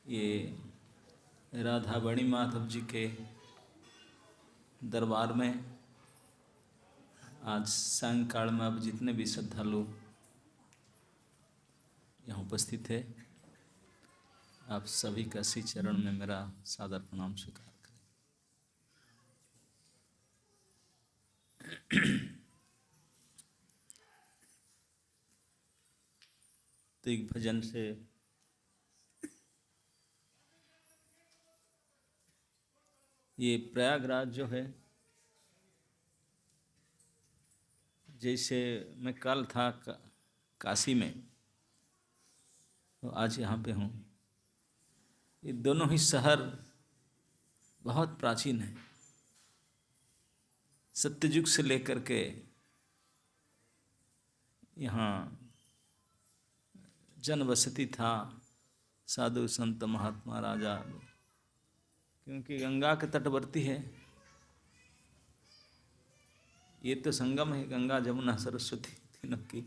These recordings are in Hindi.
ये राधामणि माधव जी के दरबार में आज सायंकाल में अब जितने भी श्रद्धालु यहाँ उपस्थित है, आप सभी का श्री चरण में मेरा सादर प्रणाम स्वीकार करें। तो एक भजन से ये प्रयागराज जो है, जैसे मैं कल था काशी में, तो आज यहाँ पे हूँ। ये दोनों ही शहर बहुत प्राचीन हैं। सत्ययुग से लेकर के यहाँ जनबसती था, साधु संत महात्मा राजा, क्योंकि गंगा के तटवर्ती है। ये तो संगम है, गंगा जमुना सरस्वती तीनों की,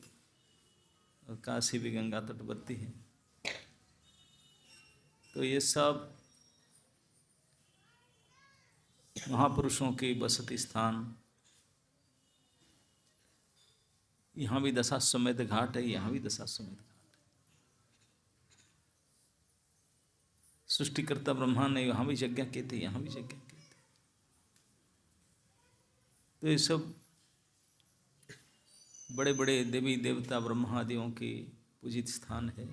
और काशी भी गंगा तटवर्ती है। तो ये सब महापुरुषों की बसती स्थान। यहाँ भी दशाश्वमेध घाट है, यहाँ भी दशाश्वमेध घाट है। सृष्टिकर्ता ब्रह्मा ने यहाँ भी यज्ञ किए थे, यहाँ भी यज्ञ किए थे। तो ये सब बड़े बड़े देवी देवता ब्रह्मादियों की पूजित स्थान है,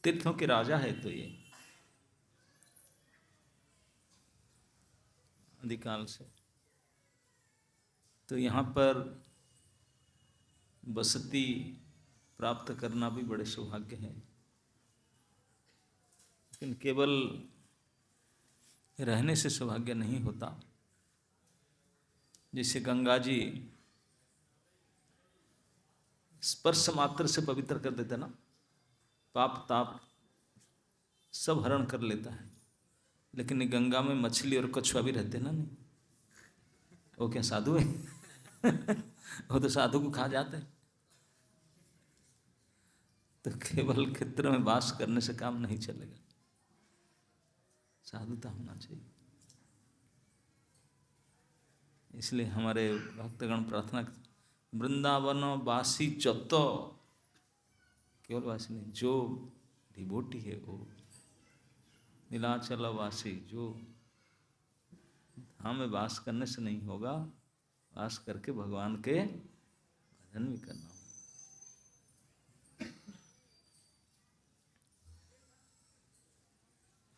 तीर्थों के राजा है। तो ये आदिकाल से तो यहाँ पर बसती प्राप्त करना भी बड़े सौभाग्य है। लेकिन केवल रहने से सौभाग्य नहीं होता। जैसे गंगा जी स्पर्श मात्र से पवित्र कर देते ना, पाप ताप सब हरण कर लेता है। लेकिन गंगा में मछली और कछुआ भी रहते ना, नहीं वो क्या साधु है? वो तो साधु को खा जाते हैं। तो केवल क्षेत्र में वास करने से काम नहीं चलेगा, साधुता होना चाहिए। इसलिए हमारे भक्तगण प्रार्थना, वृंदावन वासी चतो, केवल वासी नहीं, जो डिवोटी है वो नीलाचल वासी, जो धाम में वास करने से नहीं होगा, वास करके भगवान के भजन भी करना होगा।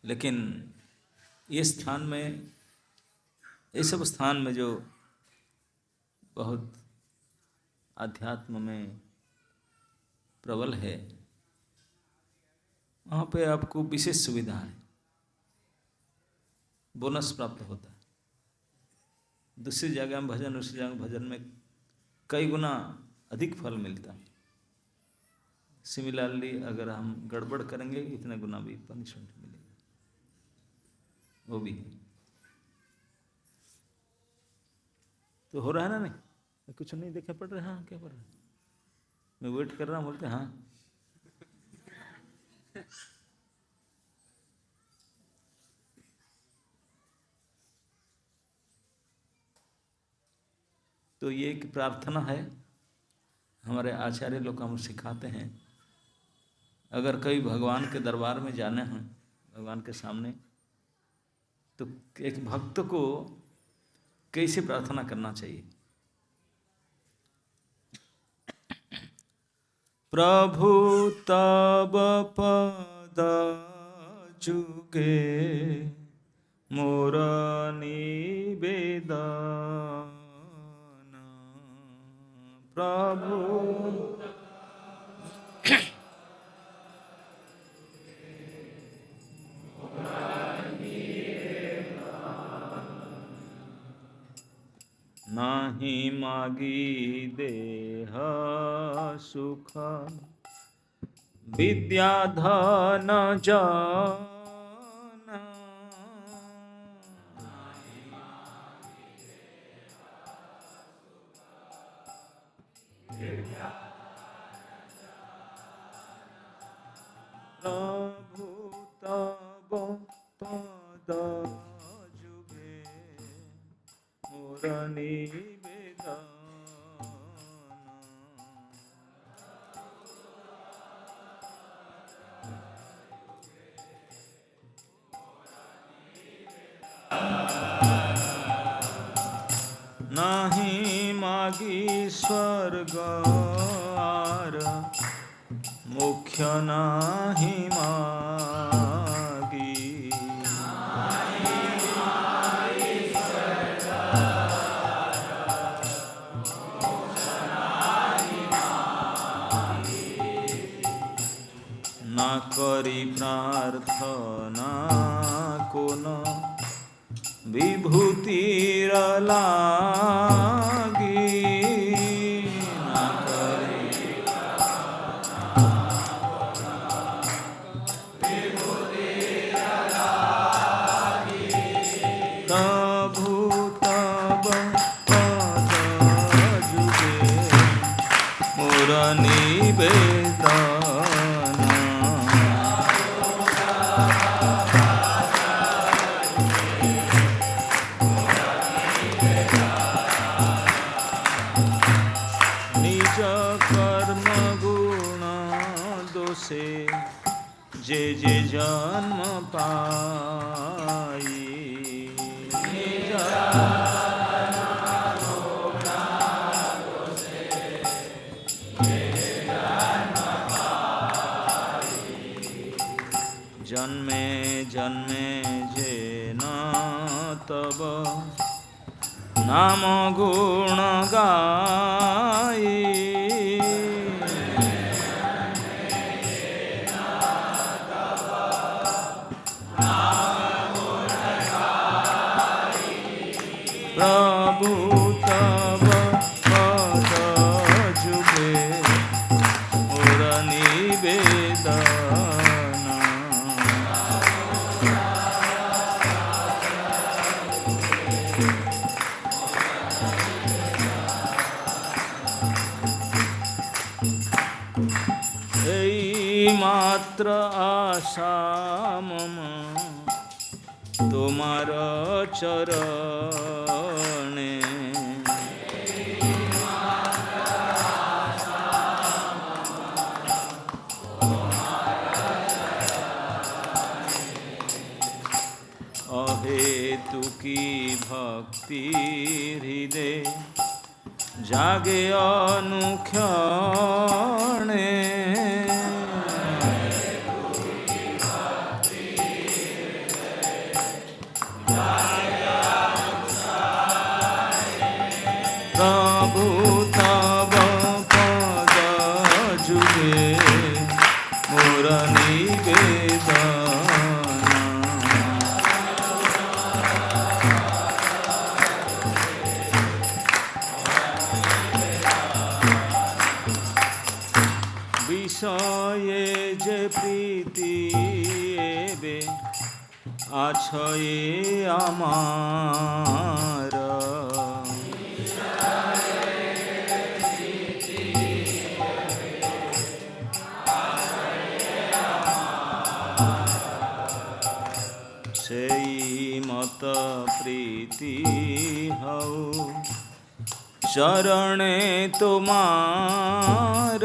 लेकिन ये स्थान में, ये सब स्थान में जो बहुत आध्यात्म में प्रबल है, वहाँ पे आपको विशेष सुविधा है, बोनस प्राप्त होता है। दूसरी जगह में भजन, उसी जगह भजन में कई गुना अधिक फल मिलता है। सिमिलरली अगर हम गड़बड़ करेंगे, इतने गुना भी पनिशमेंट मिलेगा, वो भी है। तो हो रहा है ना? नहीं कुछ नहीं देखे पड़ रहा है। हाँ, क्या पड़ रहा है? मैं वेट कर रहा हूँ, बोलते हाँ। तो ये एक प्रार्थना है, हमारे आचार्य लोग हम सिखाते हैं। अगर कभी भगवान के दरबार में जाने हैं, भगवान के सामने, तो एक भक्त को कैसे प्रार्थना करना चाहिए? प्रभु तब पद जुगे मोर निवेदन, प्रभु नाही मागी देह सुख, विद्या धन जन, प्रभु तब पद जुगे मोर निवेदन। नहीं मागी स्वर्ग आर मुख्य नहीं मागी। ना करी प्रार्थना कोन विभूतिर लागी। ना करी प्रभु तब पद जुगे मोर निवेदन। निज कर्म गुण दोषे जे जे जन्म पाई। निज जन्मे जन्मे जे न तब नाम गुण गाई। प्रभु तब पद जुगे मोर निवेदन। मात्र आशा मम तुम्हार चरणे। अहेतुकी भक्ति हृदय जागे अनुक्षणे। प्रभु तब पद जुगे मोर निवेदन। विषये जे प्रीति एबे आछये आमार। सेई मत प्रीति हऊ चरणे तुम्हार।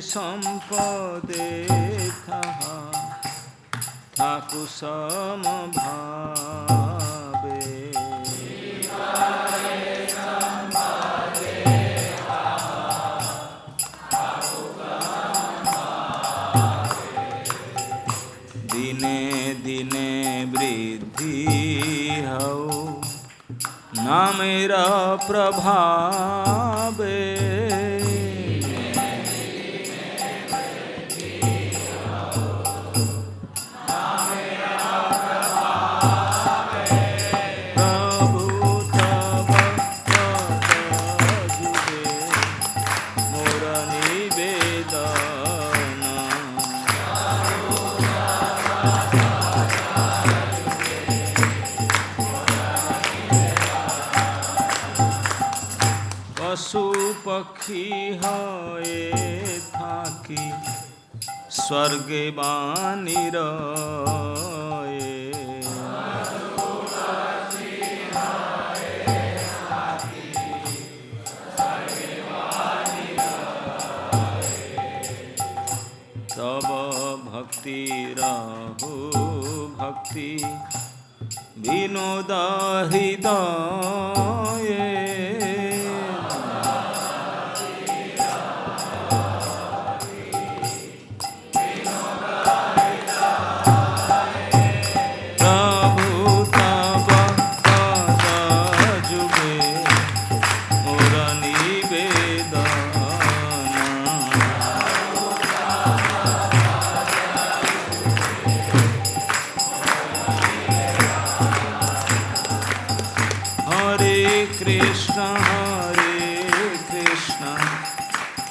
संपदे ठाकु सम भावे। दिने दिने वृद्धि हऊ नामेरा प्रभावे। पक्षी हए थाकी स्वर्गे बानी रहे। तब भक्ति रहु भक्ति विनोद हृदय।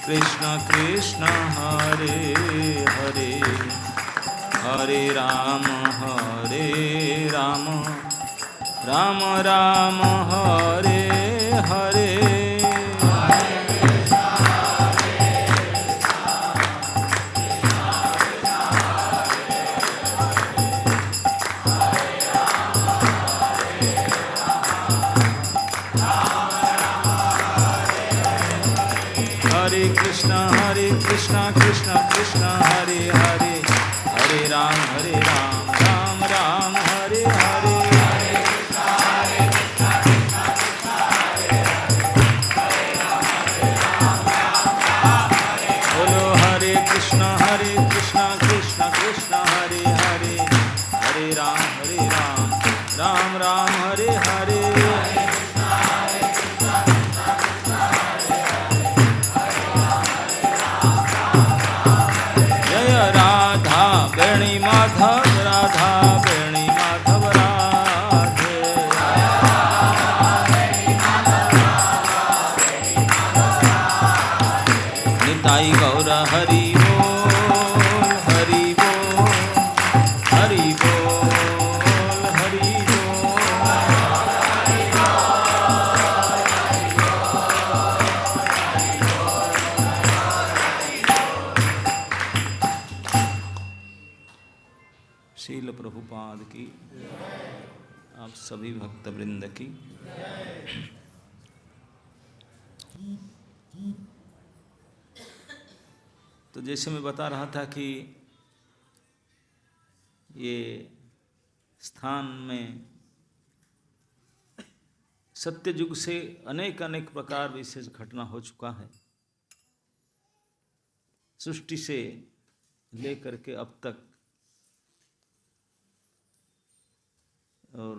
कृष्ण कृष्ण हरे हरे हरे राम राम राम हरे हरे। हरे कृष्णा कृष्ण कृष्ण हरे हरे हरे राम राम राम हरे हरे। बोलो हरे कृष्ण कृष्ण कृष्ण हरे हरे हरे राम राम राम हरे हरे। वेणी माधव राधा वेणी माधव राधे। निताई गौर हरि बोल हरि बोल हरि बोल हरि बोल। शील प्रभुपाद की, आप सभी भक्त वृंद की। तो जैसे मैं बता रहा था कि ये स्थान में सत्ययुग से अनेक अनेक प्रकार विशेष घटना हो चुका है। सृष्टि से लेकर के अब तक, और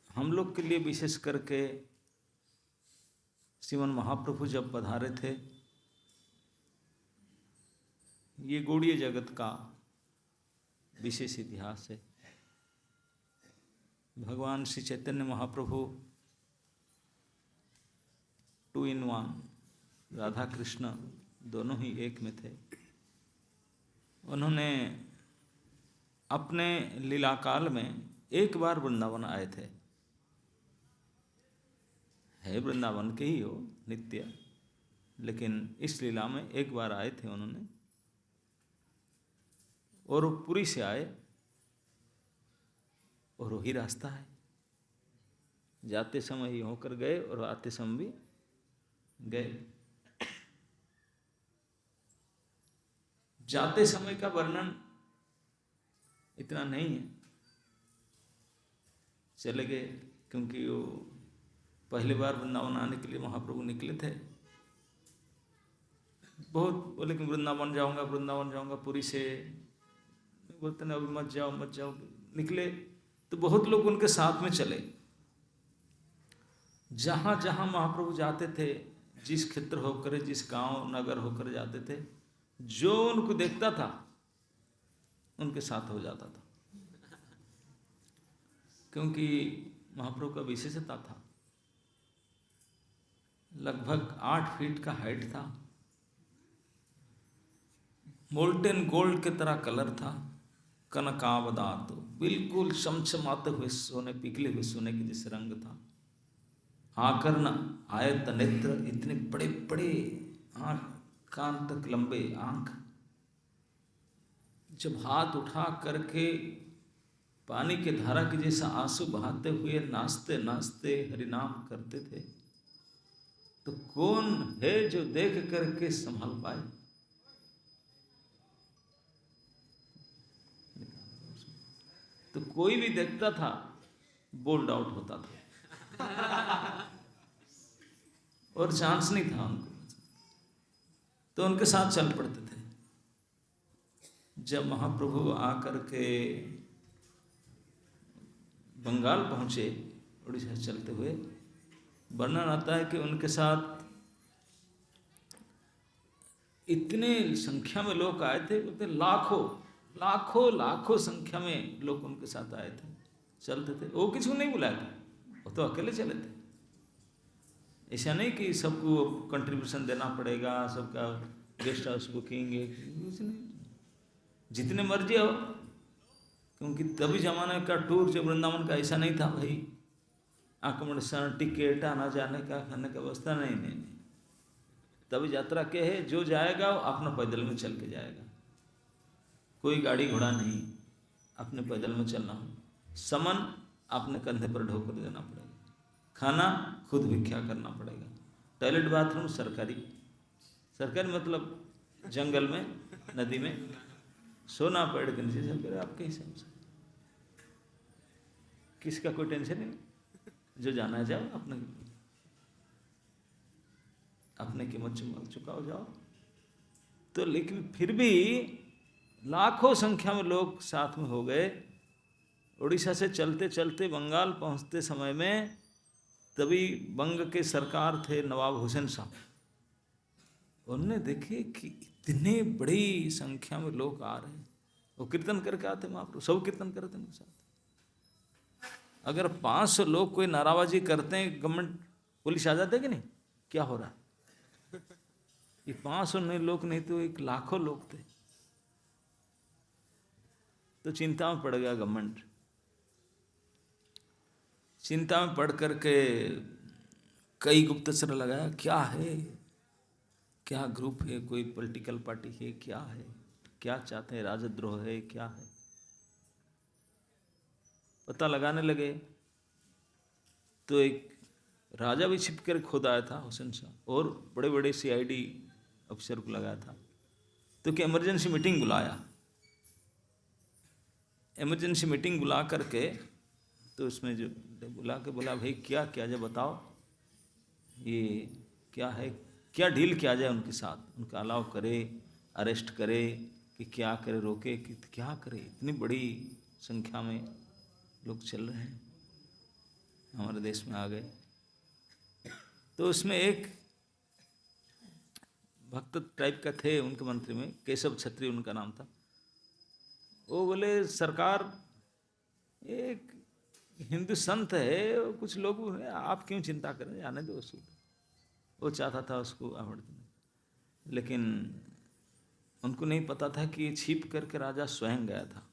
हम लोग के लिए विशेष करके श्रीमन महाप्रभु जब पधारे थे, ये गौड़ीय जगत का विशेष इतिहास है। भगवान श्री चैतन्य महाप्रभु 2 in 1, राधा कृष्ण दोनों ही एक में थे। उन्होंने अपने लीला काल में एक बार वृंदावन आए थे। है वृंदावन के ही हो नित्य, लेकिन इस लीला में एक बार आए थे उन्होंने। और वो पुरी से आए और वही रास्ता है। जाते समय ही होकर गए और आते समय भी गए। जाते समय का वर्णन इतना नहीं है, चले गए, क्योंकि वो पहली बार वृंदावन आने के लिए महाप्रभु निकले थे। बहुत बोले कि वृंदावन जाऊंगा पुरी से। बोलते ना अभी मत जाओ। निकले तो बहुत लोग उनके साथ में चले। जहाँ जहाँ महाप्रभु जाते थे, जिस क्षेत्र होकर, जिस गांव नगर होकर जाते थे, जो उनको देखता था उनके साथ हो जाता था, क्योंकि महाप्रभु का विशेषता था। लगभग 8 फीट का हाइट था, मोल्टेन गोल्ड के तरह कलर था, कनकावदात, बिल्कुल चमचमाते हुए सोने, पिघले हुए सोने के जैसे रंग था। आकर्ण आयत नेत्र, इतने बड़े बड़े आंख, कान तक लंबे आंख। जब हाथ उठा करके पानी के धारा के जैसा आंसू बहाते हुए नाचते नाचते हरिनाम करते थे, तो कौन है जो देख करके संभल पाए? तो कोई भी देखता था बोल्ड आउट होता था और चांस नहीं था उनको, तो उनके साथ चल पड़ते थे। जब महाप्रभु आकर के बंगाल पहुंचे उड़ीसा से चलते हुए, वर्णन आता है कि उनके साथ इतने संख्या में लोग आए थे, बोलते लाखों लाखों लाखों संख्या में लोग उनके साथ आए थे, चलते थे। वो किसी को नहीं बुलाया था, वो तो अकेले चले थे। ऐसा नहीं कि सबको कंट्रीब्यूशन देना पड़ेगा, सबका गेस्ट हाउस बुकिंग है, कुछ नहीं, जितने मर्जी हो। क्योंकि तभी जमाने का टूर जब वृंदावन का ऐसा नहीं था भाई, अकोमोडेशन, टिकट, आना जाने का, खाने का व्यवस्था नहीं, नहीं नहीं। तभी यात्रा के है, जो जाएगा वो अपना पैदल में चल के जाएगा, कोई गाड़ी घोड़ा नहीं, अपने पैदल में चलना हो। समन अपने कंधे पर ढोकर देना पड़ेगा, खाना खुद भिक्षा करना पड़ेगा, टॉयलेट बाथरूम सरकारी, सरकारी मतलब जंगल में, नदी में सोना पेड़ के नीचे सरकारी, आपके हिसाब से किसका कोई टेंशन नहीं, जो जाना है जाओ, अपने कीमत चुकाओ जाओ। तो लेकिन फिर भी लाखों संख्या में लोग साथ में हो गए। उड़ीसा से चलते चलते बंगाल पहुंचते समय में, तभी बंग के सरकार थे नवाब हुसैन साहब, उन्होंने देखे कि इतने बड़ी संख्या में लोग आ रहे हैं। वो कीर्तन करके आते महाप्रभु, सब कीर्तन करते उनके साथ। अगर 500 लोग कोई नाराबाजी करते हैं, गवर्नमेंट पुलिस आ जाते कि नहीं, क्या हो रहा है? ये 500 नहीं लोग नहीं तो एक लाखों लोग थे। तो चिंता में पड़ गया गवर्नमेंट, चिंता में पड़ करके कई गुप्तचर लगाया, क्या है, क्या ग्रुप है, कोई पॉलिटिकल पार्टी है, क्या है, क्या चाहते हैं, राजद्रोह है, क्या है, पता लगाने लगे। तो एक राजा भी छिप कर खुद आया था हुसैन साहब, और बड़े बड़े सीआईडी अफसर को लगाया था। तो कि इमरजेंसी मीटिंग बुलाया, इमरजेंसी मीटिंग बुला करके, तो उसमें जो बुला के बोला, भाई क्या किया जाए बताओ, ये क्या है, क्या डील किया जाए उनके साथ, उनका अलाउ करे, अरेस्ट करे कि क्या करे, रोके कि क्या करे, इतनी बड़ी संख्या में लोग चल रहे हैं, हमारे देश में आ गए। तो उसमें एक भक्त टाइप का थे उनके मंत्री में, केशव छत्री उनका नाम था। वो बोले, सरकार एक हिंदू संत है, कुछ लोग हैं, आप क्यों चिंता करें, जाने दो उसको। वो चाहता था उसको अवॉर्ड देने, लेकिन उनको नहीं पता था कि ये छिप करके राजा स्वयं गया था,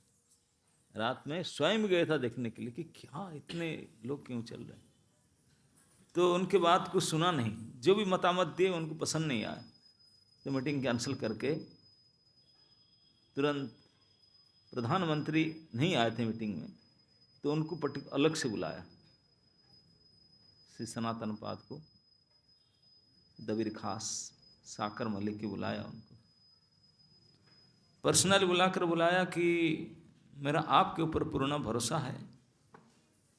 रात में स्वयं गया था देखने के लिए कि क्या इतने लोग क्यों चल रहे हैं। तो उनके बात को सुना नहीं, जो भी मतामत दिए उनको पसंद नहीं आया। तो मीटिंग कैंसिल करके तुरंत, प्रधानमंत्री नहीं आए थे मीटिंग में, तो उनको अलग से बुलाया, श्री सनातन पाद को, दबीर खास साकर मलिक को बुलाया, उनको पर्सनली बुलाकर बुलाया कि मेरा आपके ऊपर पूर्ण भरोसा है,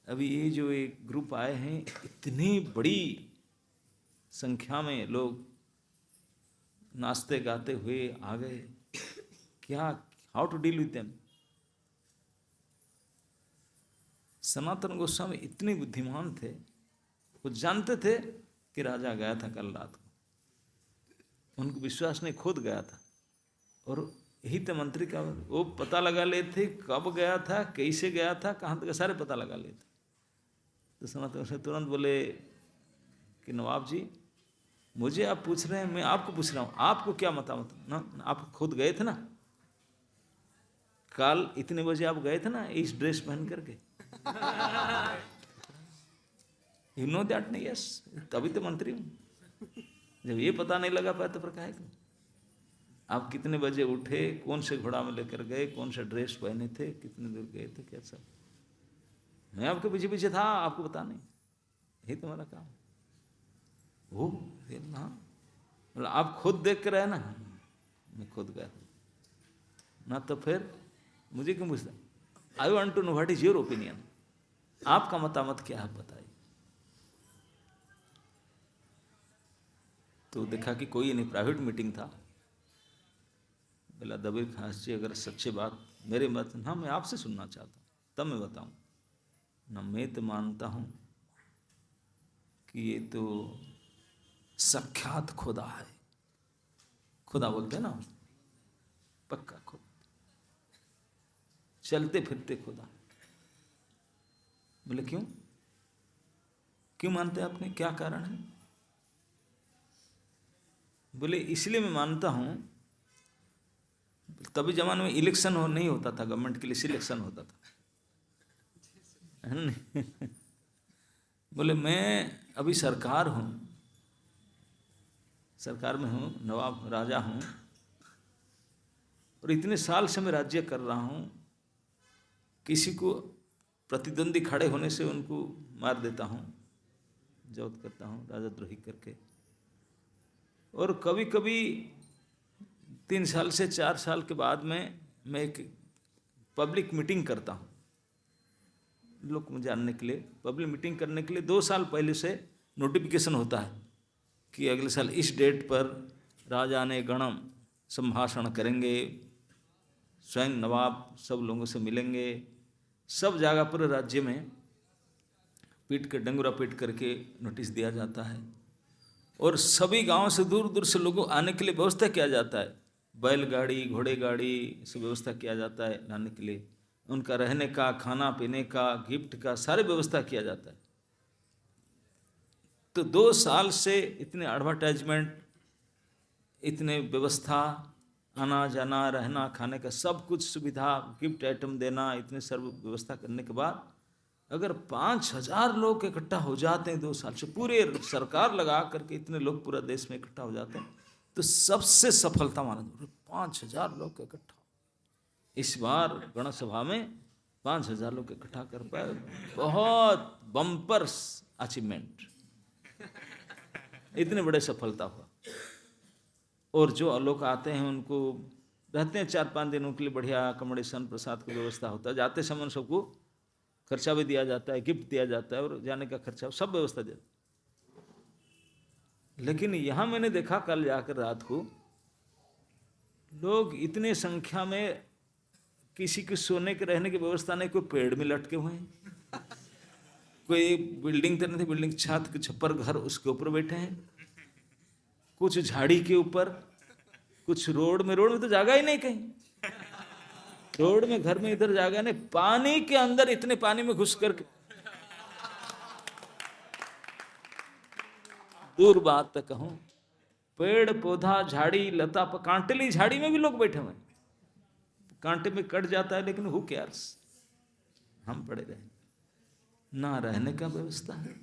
अभी ये जो एक ग्रुप आए हैं, इतनी बड़ी संख्या में लोग नाचते गाते हुए आ गए, क्या, how to deal with them. Sanatan Goswami इतने बुद्धिमान थे, वो जानते थे कि राजा गया था कल रात को, उनको विश्वास नहीं, खुद गया था, और यही तो मंत्री का वो पता लगा लेते कब गया था, कैसे गया था, कहाँ तक, सारे पता लगा लेते। तो सनातन से तुरंत बोले कि नवाब जी, मुझे आप पूछ रहे हैं, मैं आपको पूछ रहा हूँ, आपको क्या मतामत ना, आप खुद गए थे ना, कल इतने बजे आप गए थे ना इस ड्रेस पहन करके, यू नो दैट नहीं? यस, तभी तो मंत्री हूँ। जब ये पता नहीं लगा पाया तो फिर काहे को? आप कितने बजे उठे, कौन से घोड़ा में लेकर गए, कौन सा ड्रेस पहने थे, कितने दूर गए थे, क्या सब मैं आपके पीछे पीछे था, आपको पता नहीं। यही तुम्हारा काम हो। हाँ, मतलब आप खुद देख कर रहे ना, मैं खुद गया ना, तो फिर मुझे क्यों पूछता? I want to know what is your opinion, आपका मतामत क्या है बताइए। तो देखा कि कोई नहीं, प्राइवेट मीटिंग था। बोला दबीर खास जी अगर सच्ची बात मेरे मत, हाँ मैं आपसे सुनना चाहता हूँ, तब मैं बताऊँ ना। मैं तो मानता हूँ कि ये तो साक्षात खुदा है। खुदा बोलते हैं ना, पक्का खुदा, चलते फिरते खुदा। बोले क्यों, क्यों मानते हैं आपने, क्या कारण है? बोले इसलिए मैं मानता हूँ, तभी जमाने में इलेक्शन हो नहीं होता था, गवर्नमेंट के लिए सिलेक्शन होता था, है नहीं? बोले मैं अभी सरकार हूँ, सरकार में हूँ, नवाब राजा हूँ, और इतने साल से मैं राज्य कर रहा हूँ, किसी को प्रतिद्वंदी खड़े होने से उनको मार देता हूँ, जब्त करता हूँ राजद्रोही करके। और कभी कभी 3 साल से 4 साल के बाद में मैं एक पब्लिक मीटिंग करता हूँ, लोग को जानने के लिए। पब्लिक मीटिंग करने के लिए 2 साल पहले से नोटिफिकेशन होता है कि अगले साल इस डेट पर राजा ने गणम संभाषण करेंगे, स्वयं नवाब सब लोगों से मिलेंगे, सब जगह पर राज्य में पीट कर, डंगूरा पीट करके नोटिस दिया जाता है। और सभी गांव से दूर दूर से लोगों आने के लिए व्यवस्था किया जाता है, बैलगाड़ी, घोड़े गाड़ी, सब व्यवस्था किया जाता है लाने के लिए। उनका रहने का, खाना पीने का, गिफ्ट का, सारे व्यवस्था किया जाता है। तो 2 साल से इतने एडवर्टाइजमेंट, इतने व्यवस्था, आना जाना, रहना, खाने का सब कुछ सुविधा, गिफ्ट आइटम देना, इतने सर्व व्यवस्था करने के बाद अगर 5,000 लोग इकट्ठा हो जाते हैं 2 साल से, पूरे सरकार लगा करके इतने लोग पूरा देश में इकट्ठा हो जाते हैं, तो सबसे सफलता माना जाता है। 5,000 लोग इकट्ठा इस बार गणसभा में 5,000 लोग इकट्ठा कर पाए, बहुत बम्पर अचीवमेंट, इतने बड़े सफलता हुआ। और जो लोग आते हैं उनको रहते हैं 4-5 दिनों के लिए, बढ़िया अकोमोडेशन, प्रसाद की व्यवस्था होता है, जाते समय सबको खर्चा भी दिया जाता है, गिफ्ट दिया जाता है, और जाने का खर्चा सब व्यवस्था दिया। लेकिन यहाँ मैंने देखा कल जाकर रात को, लोग इतने संख्या में, किसी के सोने के रहने की व्यवस्था नहीं, कोई पेड़ में लटके हुए हैं, कोई बिल्डिंग तो नहीं थी, बिल्डिंग छत के छप्पर घर उसके ऊपर बैठे हैं, कुछ झाड़ी के ऊपर, कुछ रोड में तो जगह ही नहीं कहीं, रोड में, घर में इधर जगह नहीं, पानी के अंदर, इतने पानी में घुस करके, दूर बात तक कहूं, पेड़ पौधा, झाड़ी लता, कांटेली झाड़ी में भी लोग बैठे हुए, कांटे में कट जाता है, लेकिन हु केयर्स, हम पड़े रहे। ना रहने का व्यवस्था है,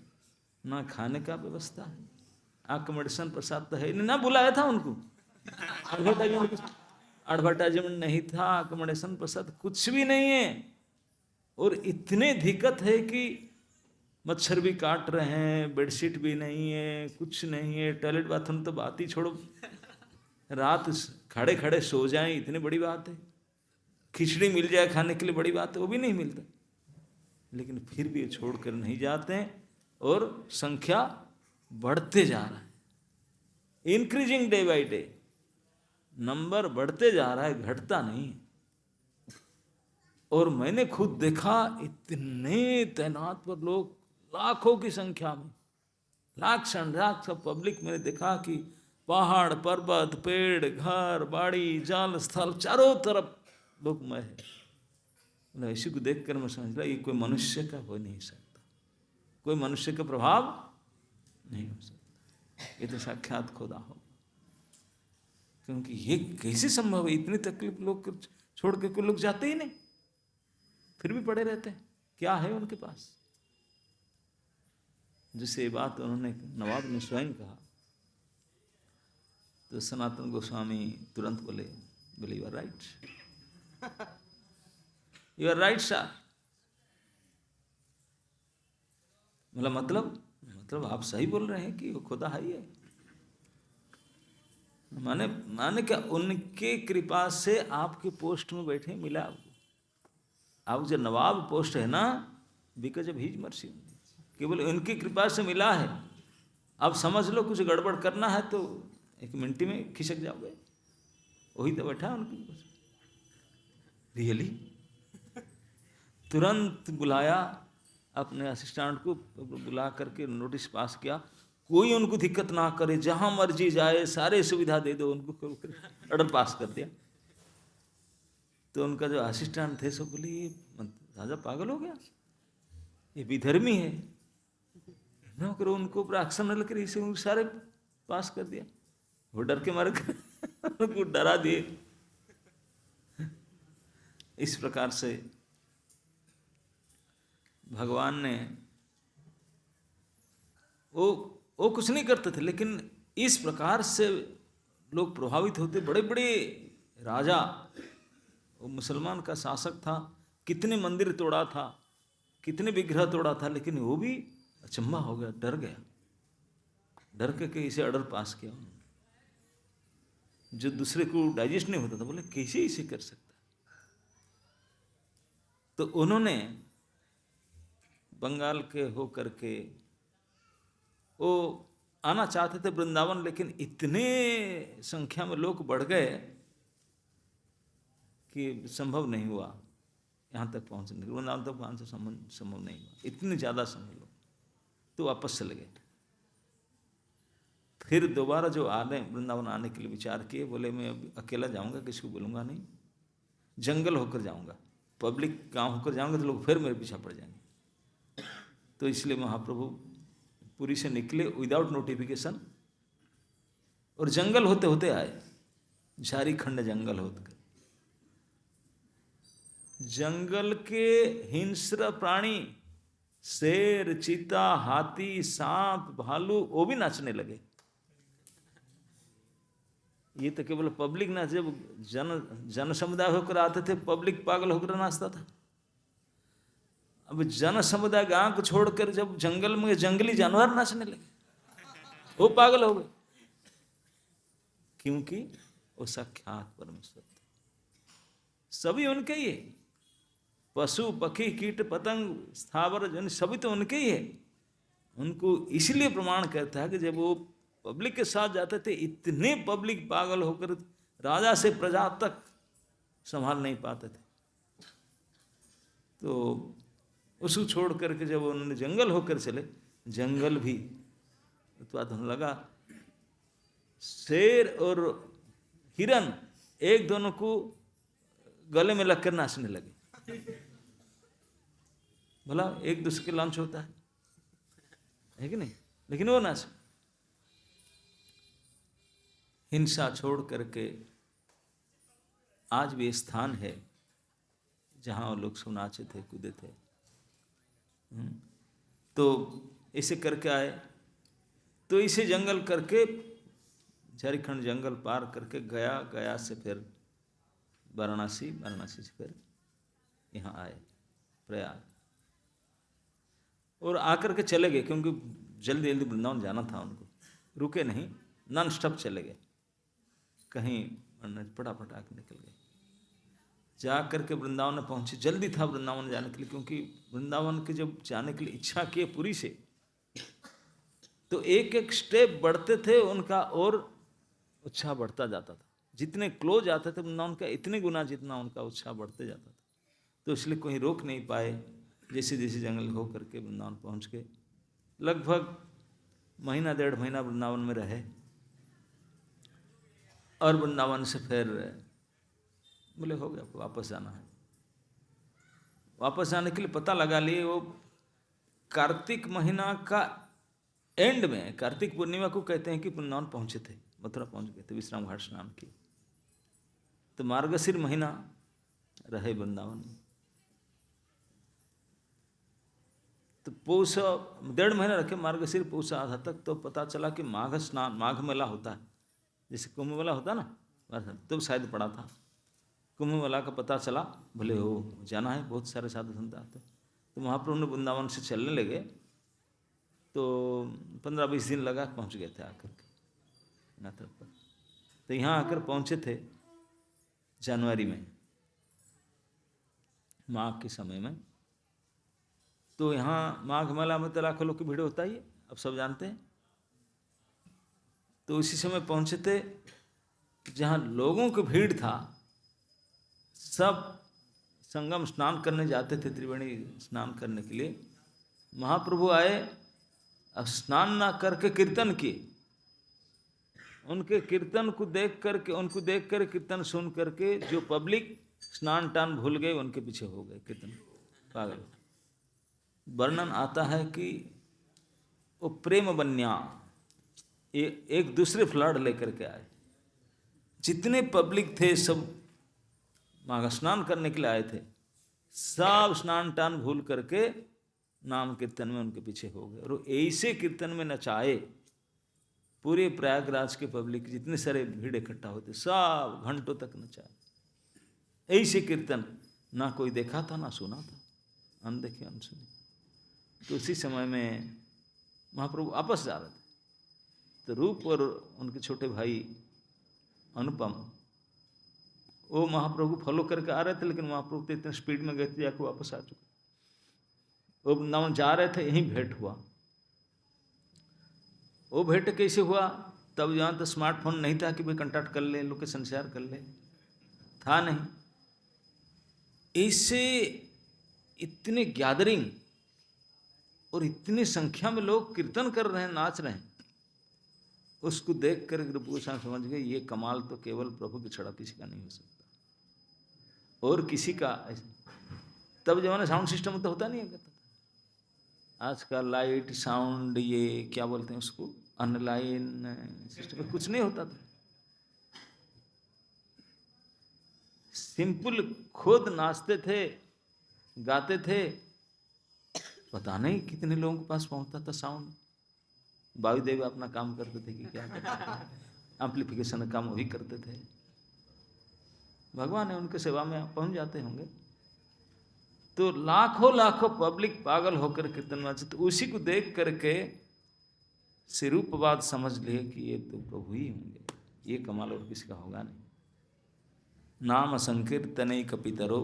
ना खाने का व्यवस्था है, अकोमोडेशन प्रसाद तो है नहीं, ना बुलाया था उनको, एडवर्टाइजमेंट नहीं था, अकोमोडेशन प्रसाद कुछ भी नहीं है। और इतने दिक्कत है कि मच्छर भी काट रहे हैं, बेडशीट भी नहीं है, कुछ नहीं है, टॉयलेट बाथरूम तो बात ही छोड़ो, रात खड़े खड़े सो जाएं इतनी बड़ी बात है, खिचड़ी मिल जाए खाने के लिए बड़ी बात है, वो भी नहीं मिलता। लेकिन फिर भी छोड़ कर नहीं जाते हैं, और संख्या बढ़ते जा रहा है, increasing day by day, number बढ़ते जा रहा है, घटता नहीं। और मैंने खुद देखा इतने तैनात पर लोग, लाखों की संख्या में, लाख लाख सब पब्लिक, मैंने देखा कि पहाड़ पर्वत, पेड़, घर बाड़ी, जल स्थल, चारों तरफ लोग मैं है। इसी को देखकर मैं समझ रहा ये कोई मनुष्य का हो नहीं सकता, कोई मनुष्य का प्रभाव नहीं हो सकता, ये तो साक्षात खुदा हो। क्योंकि ये कैसे संभव है, इतनी तकलीफ लोग छोड़ के कोई लोग जाते ही नहीं, फिर भी पड़े रहते हैं, क्या है उनके पास? जिसे ये बात उन्होंने नवाब ने स्वयं कहा तो सनातन गोस्वामी तुरंत बोले you are right, you are right sir. मतलब आप सही बोल रहे हैं कि वो खुदा है ही है। माने क्या, उनके कृपा से आपके पोस्ट में बैठे मिला आपको। आप जो नवाब पोस्ट है ना, बिकॉज ऑफ हिज मर्सी, केवल उनकी कृपा से मिला है। अब समझ लो कुछ गड़बड़ करना है तो 1 मिनट में खिसक जाओगे। वही तो बैठा उनके पास। रियली तुरंत बुलाया अपने असिस्टेंट को, बुला करके नोटिस पास किया, कोई उनको दिक्कत ना करे, जहां मर्जी जाए सारे सुविधा दे दो उनको। ऑर्डर पास कर दिया। तो उनका जो असिस्टेंट थे सब बोले ये राजा पागल हो गया, ये विधर्मी है, ना करो उनको ऊपर एक्शन न लेकर इसे उनको सारे पास कर दिया। वो डर के मारे उनको डरा दिए। इस प्रकार से भगवान ने वो कुछ नहीं करते थे, लेकिन इस प्रकार से लोग प्रभावित होते। बड़े बड़े राजा, वो मुसलमान का शासक था, कितने मंदिर तोड़ा था, कितने विग्रह तोड़ा था, लेकिन वो भी अचंभा हो गया, डर गया। डर के इसे ऑर्डर पास किया जो दूसरे को डाइजेस्ट नहीं होता था। बोले कैसे इसे कर सकता। तो उन्होंने बंगाल के हो करके वो आना चाहते थे वृंदावन, लेकिन इतने संख्या में लोग बढ़ गए कि संभव नहीं हुआ यहाँ तक पहुँचने। वृंदावन तक पहुँचना संभव नहीं हुआ, इतने ज़्यादा समय लोग। तो वापस चले गए। फिर दोबारा जो वृंदावन आने के लिए विचार किए, बोले मैं अकेला जाऊंगा, किसी को बोलूँगा नहीं, जंगल होकर जाऊंगा, पब्लिक गांव होकर जाऊंगा तो लोग फिर मेरे पीछे पड़ जाएंगे। तो इसलिए महाप्रभु पुरी से निकले विदाउट नोटिफिकेशन, और जंगल होते होते आए, झारीखंड जंगल होते। जंगल के हिंस्र प्राणी, शेर, चीता, हाथी, सांप, भालू, वो भी नाचने लगे। ये तो केवल पब्लिक नाच, जब जन समुदाय होकर आते थे पब्लिक पागल होकर नाचता था। अब जन समुदाय गांव को छोड़कर जब जंगल में जंगली जानवर नाचने लगे, वो पागल हो गए, क्योंकि वो साक्षात परमेश्वर थे। सभी उनके ही है, पशु पक्षी कीट पतंग स्थावर जन सभी तो उनके ही है। उनको इसलिए प्रमाण करता है कि जब वो पब्लिक के साथ जाते थे, इतने पब्लिक पागल होकर राजा से प्रजा तक संभाल नहीं पाते थे। तो उसको छोड़ करके जब उन्होंने जंगल होकर चले, जंगल भी उत्पाद होने लगा। शेर और हिरन एक दोनों को गले में लगकर नाचने लगे। भला एक दूसरे के लंच होता है कि नहीं, लेकिन वो नाच। हिंसा छोड़ करके आज भी स्थान है जहाँ लोग सब नाचे थे, कूदे थे। तो इसे करके आए, तो इसे जंगल करके झारखंड जंगल पार करके गया से फिर वाराणसी, वाराणसी से फिर यहाँ आए प्रयाग, और आकर के चले गए, क्योंकि जल्दी जल्दी वृंदावन जाना था उनको। रुके नहीं, नॉन स्टॉप चले गए, कहीं फटाफट आके निकल गए। जा करके वृंदावन में पहुँचे, जल्दी था वृंदावन जाने के लिए, क्योंकि वृंदावन के जब जाने के लिए इच्छा किए पुरी से, तो एक एक स्टेप बढ़ते थे उनका और उत्साह बढ़ता जाता था। जितने क्लोज आते थे वृंदावन का, इतने गुना जितना उनका उत्साह बढ़ते जाता था। तो इसलिए कोई रोक नहीं पाए। जैसे जैसे जंगल हो करके वृंदावन पहुँच गए। लगभग महीना 1.5 महीना वृंदावन में रहे, और वृंदावन से फिर बोले हो गया, वापस जाना है। वापस जाने के लिए पता लगा लिए वो कार्तिक महीना का एंड में, कार्तिक पूर्णिमा को कहते हैं कि वृंदावन पहुंचे थे, मथुरा पहुंच गए थे, विश्राम घाट स्नान किए। तो मार्गशीर महीना रहे वृंदावन में। तो पौष 1.5 महीना रखे, मार्गशीर पौष आधा तक, तो पता चला कि माघ स्नान, माघ मेला होता है, जैसे कुंभ मेला होता है ना, तो शायद पड़ा था। कुंभ मेला का पता चला, भले हो जाना है, बहुत सारे साधु संत आते। तो महाप्रभु ने वृंदावन से चलने लगे, तो 15-20 दिन लगा, पहुंच गए थे आकर के नाथक पर। तो यहाँ आकर पहुंचे थे जनवरी में, माघ के समय में। तो यहाँ माघ मेला में तो लाखों लोग की भीड़ होता ही है, अब सब जानते हैं। तो उसी समय पहुंचे थे जहाँ लोगों की भीड़ था, सब संगम स्नान करने जाते थे, त्रिवेणी स्नान करने के लिए। महाप्रभु आए, अब स्नान ना करके कीर्तन किए। उनके कीर्तन को देख करके, उनको देख कर कीर्तन सुन करके जो पब्लिक स्नान टान भूल गए, उनके पीछे हो गए कीर्तन पागल। वर्णन आता है कि वो प्रेम बन्या एक दूसरे फ्लड लेकर के आए। जितने पब्लिक थे सब माघ स्नान करने के लिए आए थे, सब स्नान टान भूल करके नाम कीर्तन में उनके पीछे हो गए। और ऐसे कीर्तन में नचाए, पूरे प्रयागराज के पब्लिक, जितने सारे भीड़ इकट्ठा होते, सब घंटों तक नचाए। ऐसे कीर्तन ना कोई देखा था ना सुना था, अनदेखे अनसुने। तो उसी समय में महाप्रभु वापस जा रहे थे, तो रूप और उनके छोटे भाई अनुपम, वो महाप्रभु फॉलो करके आ रहे थे, लेकिन महाप्रभु तो इतने स्पीड में गए थे, जाकर वापस आ चुके। वो वृंदावन जा रहे थे, यहीं भेंट हुआ। वो भेंट कैसे हुआ? तब यहाँ तो स्मार्टफोन नहीं था कि भाई कंटैक्ट कर ले, लोकेशन शेयर कर ले, था नहीं। ऐसे इतने गैदरिंग और इतनी संख्या में लोग कीर्तन कर रहे हैं, नाच रहे हैं, उसको देख कर रूप गोस्वामी समझ गए ये कमाल तो केवल प्रभु की छड़ा किसी का नहीं हो सकता, और किसी का ऐसा। तब जमाने साउंड सिस्टम तो होता नहीं है, आज का लाइट साउंड, ये क्या बोलते हैं उसको, ऑनलाइन सिस्टम, कुछ नहीं होता था। सिंपल खुद नाचते थे, गाते थे, पता नहीं कितने लोगों के पास पहुंचता था साउंड। वायुदेव अपना काम करते थे कि क्या करते थे, एम्प्लीफिकेशन का काम वही करते थे। भगवान है, उनके सेवा में पहुंच जाते होंगे। तो लाखों लाखों पब्लिक पागल होकर कीर्तन नाचे। तो उसी को देख करके सिरूपवाद समझ लिए कि ये तो प्रभु ही होंगे, ये कमाल और किसी का होगा नहीं। नाम संकीर्तन कपितरो,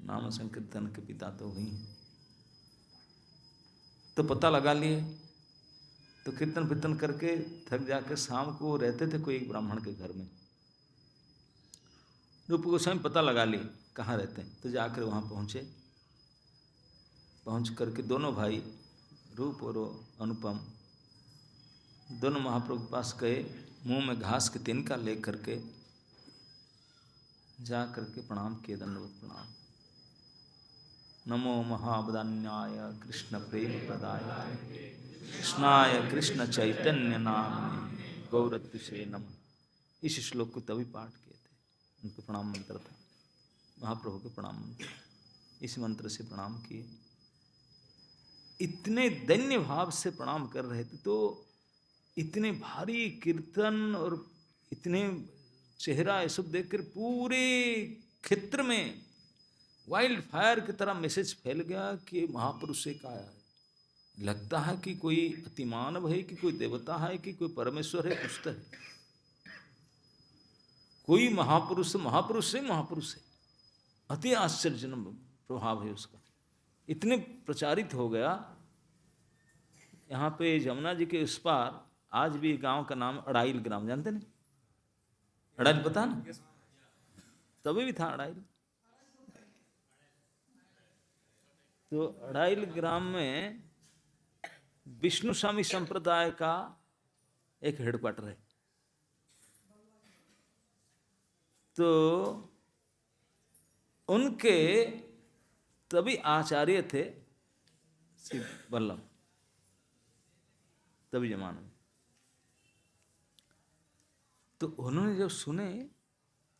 नाम संकीर्तन के पिता तो वही हैं। तो पता लगा लिए, तो कीर्तन कीर्तन करके थक जाकर शाम को रहते थे कोई एक ब्राह्मण के घर में। रूप गोस्वामी पता लगा लिए कहाँ रहते हैं, तो जाकर वहाँ पहुँचे। पहुँच करके दोनों भाई रूप और अनुपम दोनों महाप्रभु के पास गए, मुंह में घास के तिनका ले करके जा करके प्रणाम किए, दंडवत प्रणाम। नमो महावदान्याय कृष्ण प्रेम प्रदाय कृष्णाय कृष्ण चैतन्य नामने गौरत्व से नमः। इस श्लोक को तभी पाठ किए थे, उनके प्रणाम मंत्र था, महाप्रभु के प्रणाम मंत्र। इस मंत्र से प्रणाम किए, इतने दैन्य भाव से प्रणाम कर रहे थे। तो इतने भारी कीर्तन और इतने चेहरा ये सब देखकर पूरे क्षेत्र में वाइल्ड फायर की तरह मैसेज फैल गया कि महापुरुष एक आया है। लगता है कि कोई अतिमानव है, कि कोई देवता है, कि कोई परमेश्वर है, कुछ तो है। कोई महापुरुष, महापुरुष है, महापुरुष है। अति आश्चर्यजनक प्रभाव है उसका, इतने प्रचारित हो गया। यहाँ पे जमुना जी के उस पार आज भी गांव का नाम अड़ाइल ग्राम, जानते ना? अड़ाइल पता ना? तभी भी था अड़ाइल। तो अड़ाइल ग्राम में विष्णु स्वामी संप्रदाय का एक हेडक्वार्टर है। तो उनके तभी आचार्य थे श्री वल्लभ, तभी जमाने में। तो उन्होंने जब सुने,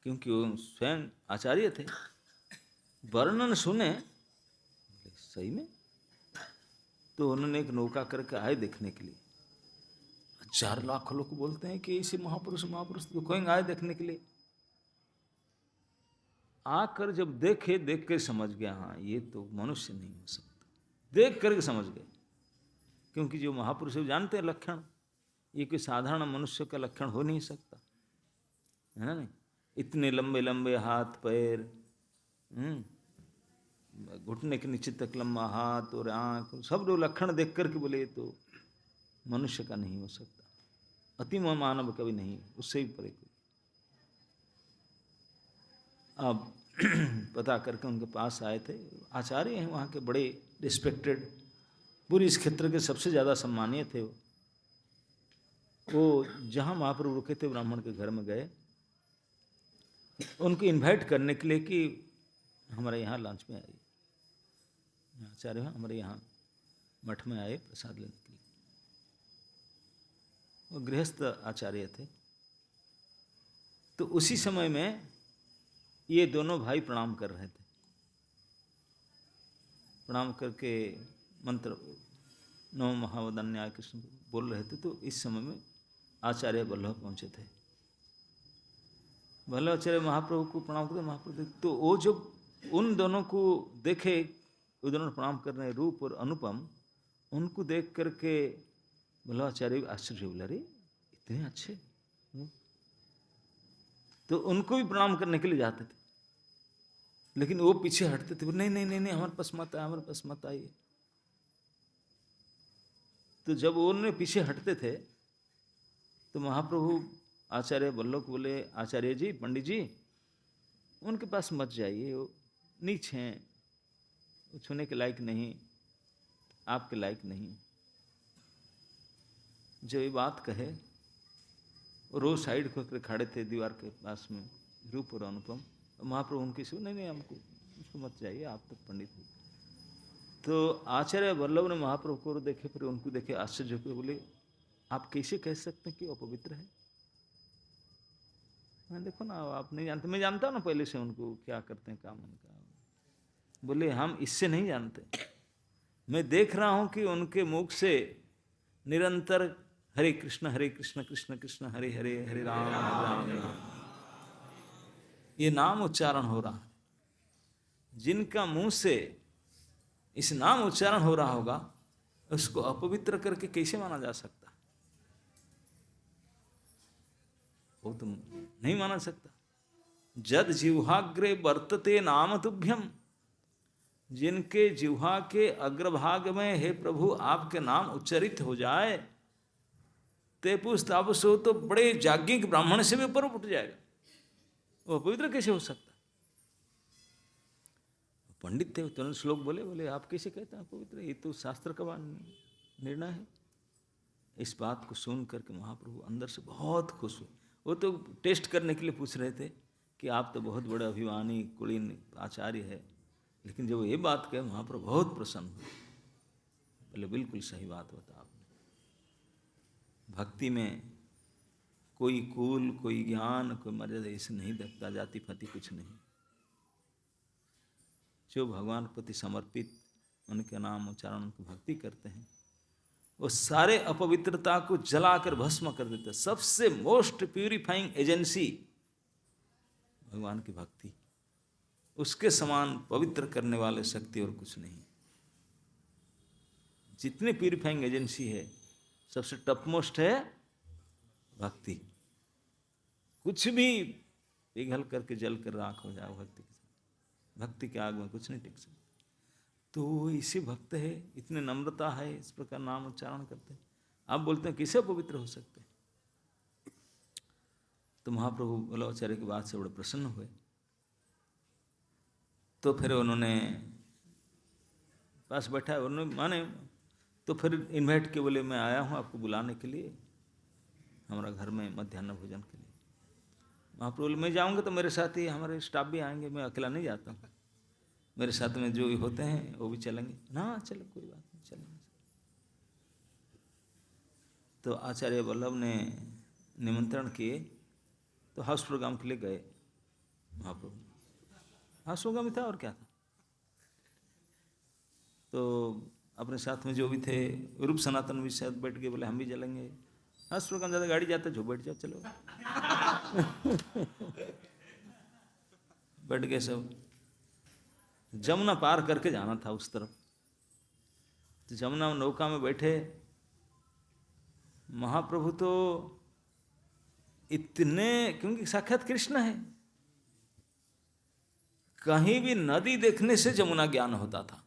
क्योंकि वो स्वयं आचार्य थे, वर्णन सुने, सही में तो उन्होंने एक नौका करके आए देखने के लिए। 4 लाख लोग बोलते हैं कि इसी महापुरुष तो कोई आए देखने के लिए। आकर जब देखे, देख कर समझ गया, हाँ ये तो मनुष्य नहीं हो सकता। देख करके समझ गए, क्योंकि जो महापुरुष जानते हैं लक्षण, ये कोई साधारण मनुष्य का लक्षण हो नहीं सकता, है ना। नहीं, इतने लंबे लंबे हाथ पैर, घुटने के नीचे तक लंबा हाथ और आँख, सब लोग लक्षण देख करके बोले ये तो मनुष्य का नहीं हो सकता, अति मानव कभी नहीं, उससे भी परे कोई। अब पता करके उनके पास आए थे। आचार्य हैं वहाँ के, बड़े रिस्पेक्टेड, पूरी इस क्षेत्र के सबसे ज़्यादा सम्मानीय थे वो। जहाँ महाप्रभु रुके थे ब्राह्मण के घर में गए, उनको इनवाइट करने के लिए कि हमारे यहाँ लंच में आइए, आचार्य हमारे यहाँ मठ में आए प्रसाद लेने के लिए। वो गृहस्थ आचार्य थे। तो उसी समय में ये दोनों भाई प्रणाम कर रहे थे। प्रणाम करके मंत्र नमो महावदन्याय कृष्ण बोल रहे थे। तो इस समय में आचार्य वल्लभ पहुँचे थे। वल्लभाचार्य महाप्रभु को प्रणाम करते, महाप्रभु तो वो जब उन दोनों को देखे, वो दोनों प्रणाम कर रहे हैं, रूप और अनुपम, उनको देख करके वल्लभाचार्य आश्चर्य बोला, अरे इतने अच्छे। तो उनको भी प्रणाम करने के लिए जाते थे, लेकिन वो पीछे हटते थे, नहीं नहीं नहीं नहीं हमारे पास मत आए, हमारे पास मत आइए। तो जब उन्होंने पीछे हटते थे तो महाप्रभु आचार्य वल्लभ बोले, आचार्य जी, पंडित जी, उनके पास मत जाइए, वो नीच हैं, वो छूने के लायक नहीं, आपके लायक नहीं। जब ये बात कहे, रोज साइड होकर खड़े थे दीवार के पास में, रूप और अनुपम। महाप्रभु उनके से, नहीं नहीं हमको उसको मत चाहिए, आप तो पंडित हो। तो आचार्य वल्लभ ने महाप्रभु को देखे, फिर उनको देखे, आश्चर्य होकर बोले, आप कैसे कह सकते हैं कि वो अपवित्र है? मैं देखो ना, आप नहीं जानते, मैं जानता हूँ ना पहले से उनको, क्या करते हैं काम उनका। बोले हम इससे नहीं जानते, मैं देख रहा हूँ कि उनके मुख से निरंतर हरे कृष्ण कृष्ण कृष्ण हरे हरे, हरे राम राम राम, ये नाम उच्चारण हो रहा है। जिनका मुंह से इस नाम उच्चारण हो रहा होगा, उसको अपवित्र करके कैसे माना जा सकता? वो तो नहीं माना सकता। जद जिह्वाग्रे वर्तते नाम तुभ्यम, जिनके जिह्वा के अग्रभाग में हे प्रभु आपके नाम उच्चरित हो जाए, तेपुस तापस हो, तो बड़े जाज्ञिक ब्राह्मण से भी ऊपर उठ जाएगा। वो पवित्र कैसे हो सकता? पंडित थे, तुरंत श्लोक बोले, बोले आप कैसे कहते हैं पवित्र? ये तो शास्त्र का निर्णय है। इस बात को सुन करके महाप्रभु अंदर से बहुत खुश हुए। वो तो टेस्ट करने के लिए पूछ रहे थे कि आप तो बहुत बड़े अभिमानी कुलीन आचार्य है, लेकिन जब ये बात कहे महाप्रभु बहुत प्रसन्न हुए। बोले बिल्कुल सही बात बता आपने। भक्ति में कोई कुल, कोई ज्ञान, कोई मर्यादा ऐसे नहीं देखता, जाति पाति कुछ नहीं। जो भगवान के प्रति समर्पित, उनके नाम उच्चारण, उनकी भक्ति करते हैं, वो सारे अपवित्रता को जलाकर भस्म कर देते हैं। सबसे मोस्ट प्यूरिफाइंग एजेंसी भगवान की भक्ति, उसके समान पवित्र करने वाले शक्ति और कुछ नहीं। जितनी प्यूरिफाइंग एजेंसी है, सबसे टॉप मोस्ट है भक्ति। कुछ भी पिघल करके जल कर राख हो जाए भक्ति के साथ, भक्ति के आग में कुछ नहीं टिक सकता। तो वो इसी भक्त है, इतने नम्रता है, इस प्रकार नाम उच्चारण करते हैं। आप बोलते हैं किसे पवित्र हो सकते हैं? तो महाप्रभु वल्लभाचार्य की बात से बड़े प्रसन्न हुए। तो फिर उन्होंने पास बैठा, उन्होंने माने, तो फिर इन्वाइट के बोले मैं आया हूँ आपको बुलाने के लिए हमारा घर में मध्याह्न भोजन के लिए। महाप्रभु बोले मैं जाऊँगा तो मेरे साथ ही हमारे स्टाफ भी आएंगे, मैं अकेला नहीं जाता हूँ, मेरे साथ में जो होते हैं वो भी चलेंगे ना। चलो कोई बात नहीं, चलेंगे। तो आचार्य वल्लभ ने निमंत्रण किए, तो हाउस प्रोग्राम के लिए गए महाप्रभु। हाउस प्रोग्राम ही था और क्या था। तो अपने साथ में जो भी थे, रूप सनातन भी शायद बैठ के बोले हम भी चलेंगे। हाँ, कम ज़्यादा गाड़ी जाते जो बैठ जाओ चलो। बैठ गए सब। जमुना पार करके जाना था उस तरफ। तो जमुना नौका में बैठे, महाप्रभु तो इतने, क्योंकि साक्षात कृष्ण है, कहीं भी नदी देखने से जमुना ज्ञान होता था,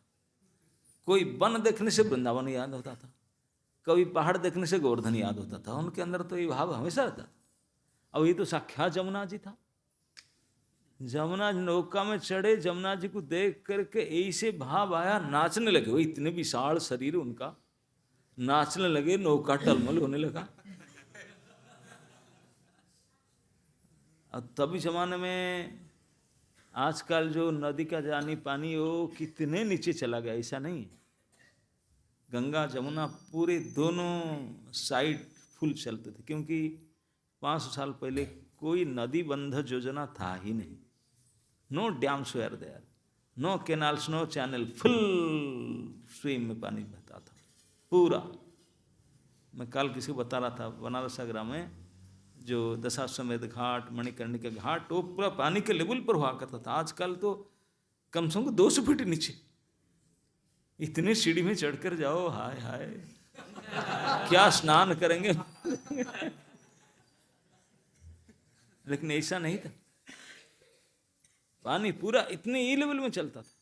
कोई वन देखने से वृंदावन याद होता था, कभी पहाड़ देखने से गोवर्धन याद होता था। उनके अंदर तो ये भाव हमेशा रहता था। अब ये तो साक्षात जमुना जी था। जमुना नौका में चढ़े, जमुना जी को देख करके ऐसे भाव आया, नाचने लगे। वो इतने विशाल शरीर उनका, नाचने लगे, नौका टलमल होने लगा। अब तभी जमाने में, आजकल जो नदी का जानी पानी वो कितने नीचे चला गया, ऐसा नहीं है। गंगा जमुना पूरे दोनों साइड फुल चलते थे, क्योंकि 500 साल पहले कोई नदी बंध योजना था ही नहीं। No dams were there, no canals, no channel, full stream में पानी बहता था पूरा। मैं कल किसी को बता रहा था, बनारस आगरा में जो दशाश्वमेध घाट, मणिकर्णिका घाट, वो पूरा पानी के लेवल पर हुआ करता था। आजकल तो कम से कम 200 फीट नीचे, इतनी सीढ़ी में चढ़कर जाओ, हाय हाय क्या स्नान करेंगे। लेकिन ऐसा नहीं था, पानी पूरा इतने ई लेवल में चलता था।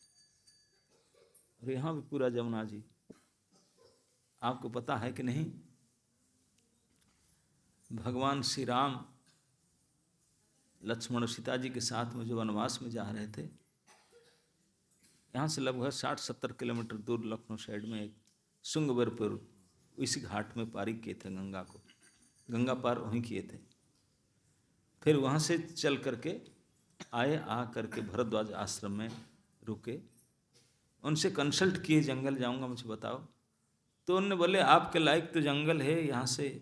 और यहाँ भी पूरा जमुना जी, आपको पता है कि नहीं, भगवान श्री राम लक्ष्मण और सीता जी के साथ में जो वनवास में जा रहे थे, यहाँ से लगभग 60-70 किलोमीटर दूर लखनऊ साइड में एक शुंगवरपुर, इसी घाट में पारी किए थे गंगा को, गंगा पार वहीं किए थे। फिर वहाँ से चल करके आए, आ करके भरद्वाज आश्रम में रुके, उनसे कंसल्ट किए, जंगल जाऊँगा मुझे बताओ। तो उन्होंने बोले आपके लायक तो जंगल है, यहाँ से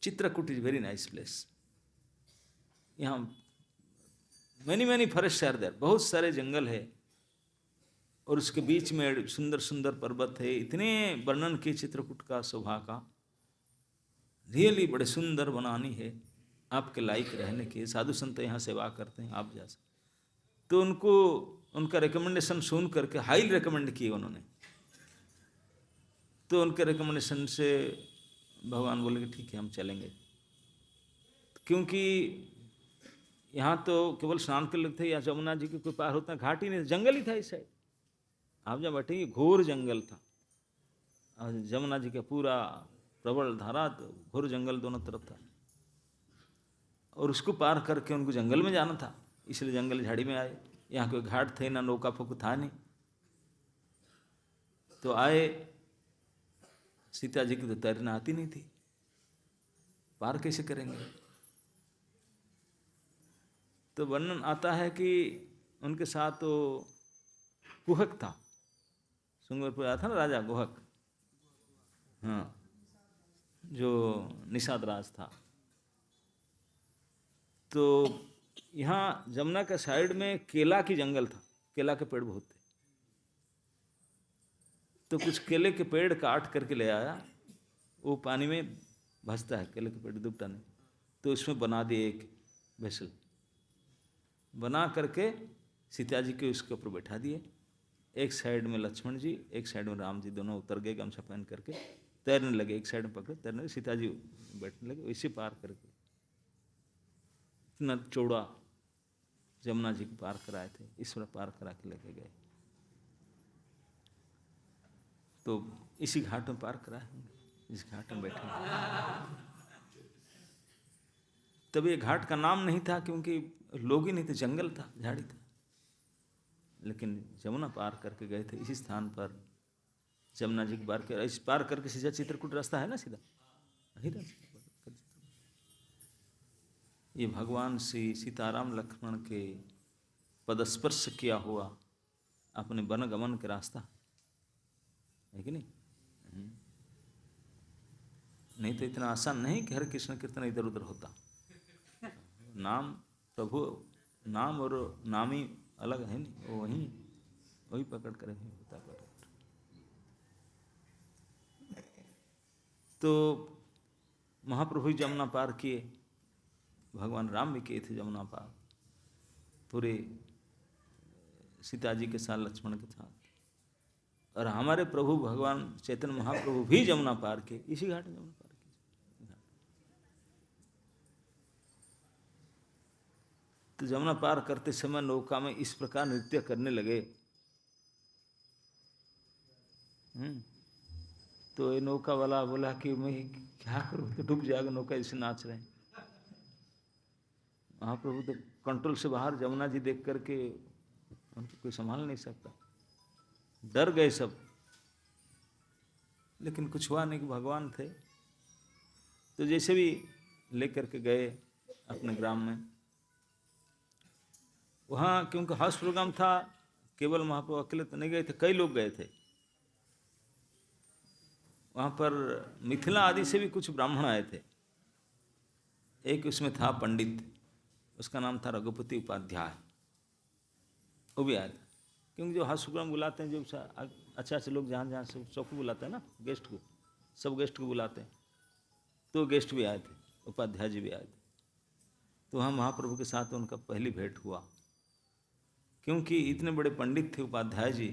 Chitrakoot is very nice place, यहाँ मैनी फॉरेस्ट आर देयर, बहुत सारे जंगल है, और उसके बीच में सुंदर सुंदर पर्वत है। इतने वर्णन किए चित्रकूट का शोभा का, रियली बड़े सुंदर बनानी है, आपके लायक रहने के, साधु संत यहाँ सेवा करते हैं, आप जा सकते। तो उनको उनका रिकमेंडेशन सुन करके, हाई रिकमेंड किए उन्होंने। तो उनके रिकमेंडेशन से भगवान बोले कि ठीक है हम चलेंगे, क्योंकि यहाँ तो केवल स्नान के लोग थे, या जमुना जी के कोई पार होता, घाट ही नहीं, जंगल ही था इस साइड। आप जब बैठेंगे, घोर जंगल था, और जमुना जी का पूरा प्रबल धारा, तो घोर जंगल दोनों तरफ था, और उसको पार करके उनको जंगल में जाना था, इसलिए जंगल झाड़ी में आए। यहाँ कोई घाट थे ना, नौका फोक था नहीं। तो आए, सीता जी की तो तैरना आती नहीं थी, पार कैसे करेंगे। तो वर्णन आता है कि उनके साथ तो गुहक था, सुंगरपुर आया था ना राजा गुहक, हाँ, जो निषाद राज था। तो यहाँ जमुना के साइड में केला की जंगल था, केला के पेड़ बहुत थे। तो कुछ केले के पेड़ काट करके ले आया, वो पानी में भसता है, केले के पेड़ डूबता नहीं। तो उसमें बना दिए एक वेसल, बना करके सीता जी के उसके ऊपर बैठा दिए। एक साइड में लक्ष्मण जी, एक साइड में राम जी, दोनों उतर गए गमछा पहन करके, तैरने लगे। एक साइड में पकड़े तैरने लगे, सीता जी बैठने लगे, वैसे पार करके। इतना चौड़ा जमुना जी को पार कराए थे, ईश्वर पार करा के लेके गए। तो इसी घाट में पार कराए होंगे, इस घाट में बैठे। तब ये घाट का नाम नहीं था, क्योंकि लोग ही नहीं थे, जंगल था, झाड़ी था। लेकिन जमुना पार करके गए थे इसी स्थान पर, जमुना जी को पार करके सीधा चित्रकूट रास्ता है ना, सीधा यही रास्ता। ये भगवान श्री सीताराम लक्ष्मण के पदस्पर्श किया हुआ अपने वन गमन के रास्ता है कि नहीं? नहीं तो इतना आसान नहीं कि हर कृष्ण कीर्तन इधर उधर होता। नाम प्रभु, नाम और नामी अलग है नहीं, वो वही पकड़ कर होता। तो महाप्रभु जमुना पार किए, भगवान राम भी किए थे जमुना पार, पूरे सीता जी के साथ, लक्ष्मण के साथ। और हमारे प्रभु भगवान चैतन्य महाप्रभु भी जमुना पार किए, इसी घाट में जमुना पार किए। तो जमुना पार करते समय नौका में इस प्रकार नृत्य करने लगे। तो ये नौका वाला बोला कि मैं क्या करूं, तो डूब जाएगा नौका, इसे नाच रहे हैं। महाप्रभु तो कंट्रोल से बाहर, जमुना जी देख करके उनको कोई संभाल नहीं सकता, डर गए सब। लेकिन कुछ हुआ नहीं कि भगवान थे। तो जैसे भी लेकर के गए अपने ग्राम में, वहाँ क्योंकि हाउस प्रोग्राम था, केवल महाप्रभु अकेले तो नहीं गए थे, कई लोग गए थे। वहाँ पर मिथिला आदि से भी कुछ ब्राह्मण आए थे। एक उसमें था पंडित, उसका नाम था रघुपति उपाध्याय, वो भी आया था। क्योंकि जो हाउस प्रोग्राम बुलाते हैं, जो अच्छा अच्छे लोग जहाँ जहाँ से सबको बुलाते हैं ना, गेस्ट को, सब गेस्ट को बुलाते हैं, तो गेस्ट भी आए थे, उपाध्याय जी भी आए थे। तो वहाँ महाप्रभु के साथ उनका पहली भेंट हुआ। क्योंकि इतने बड़े पंडित थे उपाध्याय जी,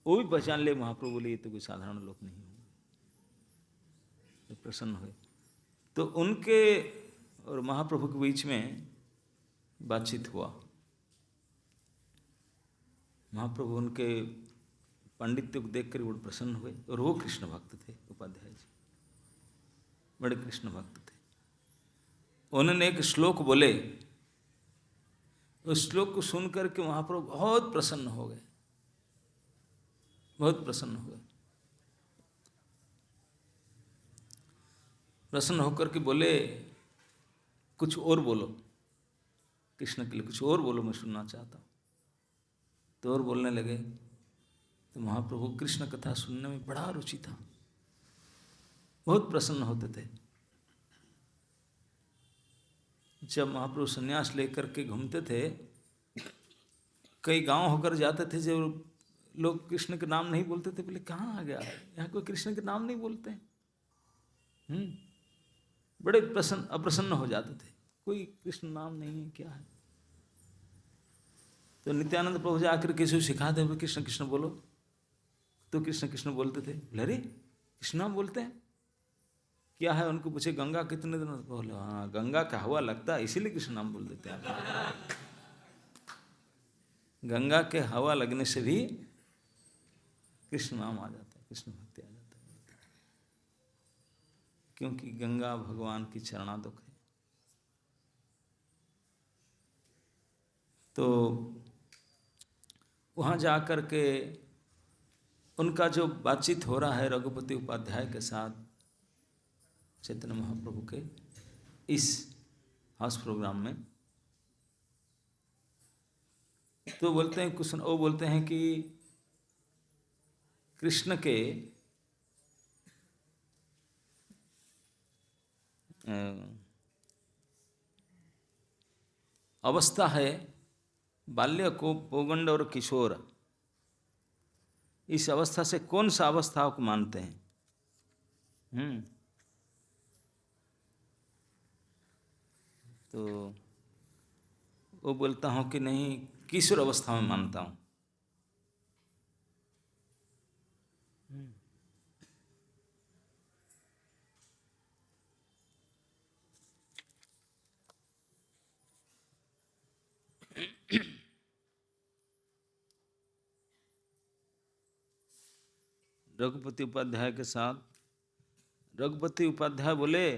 वो भी पहचान ले महाप्रभु, बोले ये तो कोई साधारण लोग नहीं होंगे, तो प्रसन्न हुए। तो उनके और महाप्रभु के बीच में बातचीत हुआ। महाप्रभु उनके पांडित्य को देखकर बड़े प्रसन्न हुए, और वो कृष्ण भक्त थे, उपाध्याय जी बड़े कृष्ण भक्त थे। उन्होंने एक श्लोक बोले, उस श्लोक को सुनकर के महाप्रभु बहुत प्रसन्न हो गए, बहुत प्रसन्न हुए। प्रसन्न होकर के बोले, कुछ और बोलो, कृष्ण के लिए कुछ और बोलो, मैं सुनना चाहता हूँ। तो और बोलने लगे। तो महाप्रभु कृष्ण कथा सुनने में बड़ा रुचि था, बहुत प्रसन्न होते थे। जब महाप्रभु संन्यास लेकर के घूमते थे, कई गांव होकर जाते थे, जब लोग कृष्ण के नाम नहीं बोलते थे, बोले कहाँ आ गया है, यहाँ कोई कृष्ण के नाम नहीं बोलते हैं। बड़े अप्रसन्न हो जाते थे, कोई कृष्ण नाम नहीं है, क्या है। तो नित्यानंद प्रभु जाकर किसी को सिखाते हुए कृष्ण कृष्ण बोलो, तो कृष्ण कृष्ण बोलते थे। अरे कृष्ण नाम बोलते हैं, क्या है। उनको पूछे गंगा कितने दिन, बोले हाँ गंगा का हवा लगता है, इसीलिए कृष्ण नाम बोल देते हैं। गंगा के हवा लगने से भी कृष्ण नाम आ जाता है, कृष्ण भक्ति आ जाता है, क्योंकि गंगा भगवान की चरणादुक है। तो वहाँ जा कर के उनका जो बातचीत हो रहा है रघुपति उपाध्याय के साथ, चैतन्य महाप्रभु के इस हाउस प्रोग्राम में, तो बोलते हैं कुछ, वो बोलते हैं कि कृष्ण के अवस्था है बाल्य को पौगंड और किशोर, इस अवस्था से कौन सा अवस्था को मानते हैं। तो वो बोलता हूँ कि नहीं, किशोर अवस्था में मानता हूँ। रघुपति उपाध्याय के साथ, रघुपति उपाध्याय बोले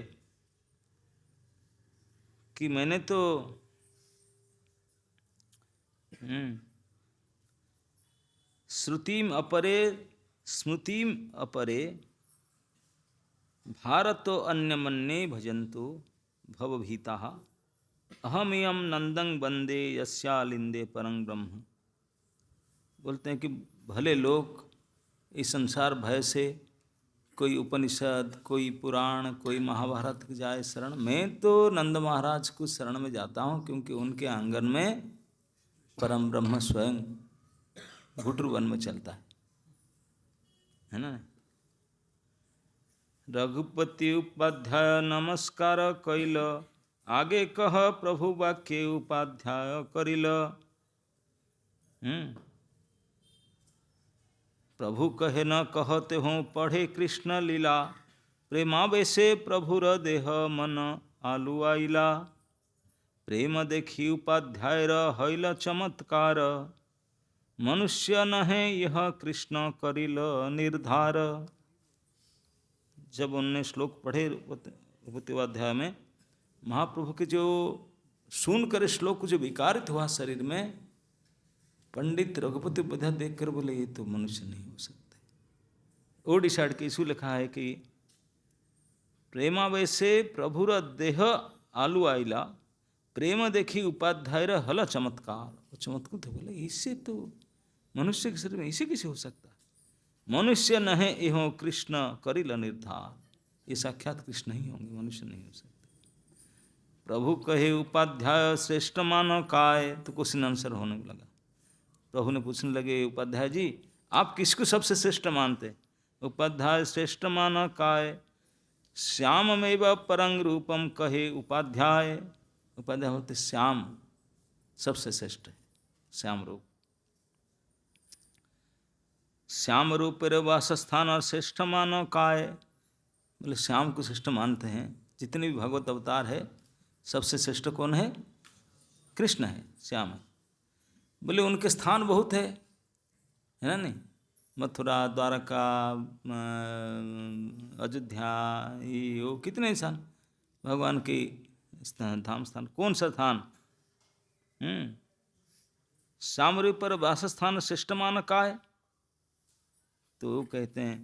कि मैंने तो श्रुतिम अपरे स्मृतिम अपरे भारतो अन्यमन्ये भजन्तु भवभीताः अहमियं नंदं वंदे यस्यालिंदे परं ब्रह्म। बोलते हैं कि भले लोग इस संसार भय से कोई उपनिषद, कोई पुराण, कोई महाभारत जाए शरण, मैं तो नंद महाराज को शरण में जाता हूँ, क्योंकि उनके आंगन में परम ब्रह्म स्वयं घुटुर वन में चलता है ना। रघुपति उपाध्याय नमस्कार कैल, आगे कह प्रभु वाक्य उपाध्याय करिल। प्रभु कहे न कहते हों पढ़े कृष्ण लीला, प्रेमावेशे प्रभुर देह मन आलू आइला। प्रेम देखी उपाध्याय हईल चमत्कार, मनुष्य नहे यह कृष्ण करिल निर्धार। जब उनने श्लोक पढ़े रघुपति अध्याय में, महाप्रभु के जो सुनकर श्लोक जो विकारित हुआ शरीर में, पंडित रघुपति उपाध्याय देख कर बोले ये तो मनुष्य नहीं हो सकते। वो डिसाइड की इसु लिखा है कि प्रेमावेशे प्रभुर देह आलू आइला, प्रेम देखी उपाध्याय हल चमत्कार। वो चमत्कार तो बोले इससे तो मनुष्य के शरीर में इसे कैसे हो सकता है? मनुष्य न है एहो कृष्ण करिल निर्धार, ये साक्षात कृष्ण ही होंगे, मनुष्य नहीं हो सकते। प्रभु कहे उपाध्याय श्रेष्ठ मानो काय, तो क्वेश्चन आंसर होने लगा। प्रभु ने पूछने लगे उपाध्याय जी आप किसको सबसे श्रेष्ठ मानते? उपाध्याय श्रेष्ठ मानो काय, श्याममेव परंग रूपम कहे उपाध्याय। उपाध्याय बोलते श्याम सबसे श्रेष्ठ है, श्याम रूप। श्याम रूप वासस्थान और श्रेष्ठ मानो काय, बोले श्याम को श्रेष्ठ मानते हैं। जितने भी भगवत अवतार है सबसे श्रेष्ठ कौन है? कृष्ण है, श्याम है। बोले उनके स्थान बहुत है ना? नहीं, मथुरा, द्वारका, अयोध्या, ये वो कितने स्थान भगवान के धाम स्थान। कौन सा स्थान? सामरी पर वासस्थान श्रेष्ठ मान का है। तो कहते हैं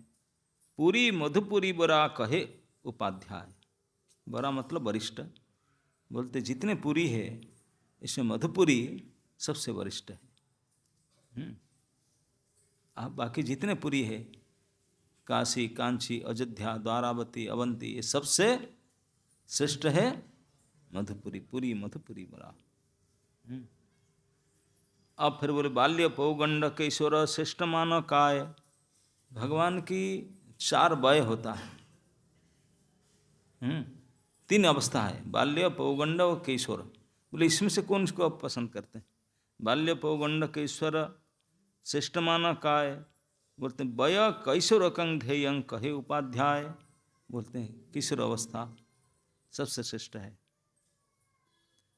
पूरी मधुपुरी बरा कहे उपाध्याय। बरा मतलब वरिष्ठ। बोलते जितने पुरी है इसमें मधुपुरी सबसे वरिष्ठ है। आप बाकी जितने पुरी है, काशी, कांची, अयोध्या, द्वारावती, अवंती, ये सबसे श्रेष्ठ है मधुपुरी। पुरी मधुपुरी बरा। अब फिर बोले बाल्य पौगंड केश्वर श्रेष्ठ मानो काय। भगवान की 4 वय होता है, 3 अवस्था है, बाल्य पौगंड और केश्वर। बोले इसमें से कौन इसको आप पसंद करते हैं? बाल्य पौगंड केश्वर श्रेष्ठ माना काय। बोलते हैं वय कैशोर कंग ध्येयं कहे उपाध्याय। बोलते हैं किशोर अवस्था सबसे श्रेष्ठ है।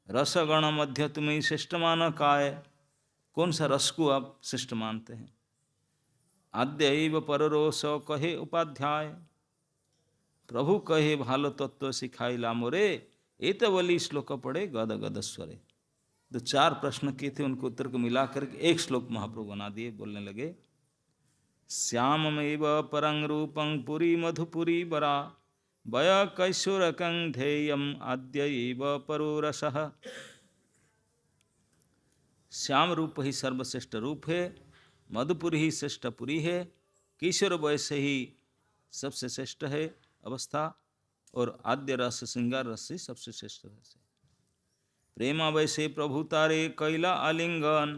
रसगण मध्य तुम्हें श्रेष्ठ माना काय। कौन सा रस को आप श्रेष्ठ मानते हैं? आद्यैव पररोष कहे उपाध्याय। प्रभु कहे भालो तत्व सिखाइला मोरे, एत बोली श्लोक पढ़े गद गद स्वरे। तो 4 प्रश्न किए थे, उनको उत्तर को मिला करके एक श्लोक महाप्रभु बना दिए। बोलने लगे श्याममेव परं रूपं पुरी मधुपुरी बरा, वय कैशोरकं ध्येयं आद्यैव परो रसः। श्याम रूप ही सर्वश्रेष्ठ रूप है, मधुपुरी ही श्रेष्ठ पुरी है, किशोर वैसे ही सबसे श्रेष्ठ है अवस्था, और आद्य रस श्रृंगार रस ही सबसे श्रेष्ठ रस है। प्रेमा वैसे प्रभु तारे कैला आलिंगन,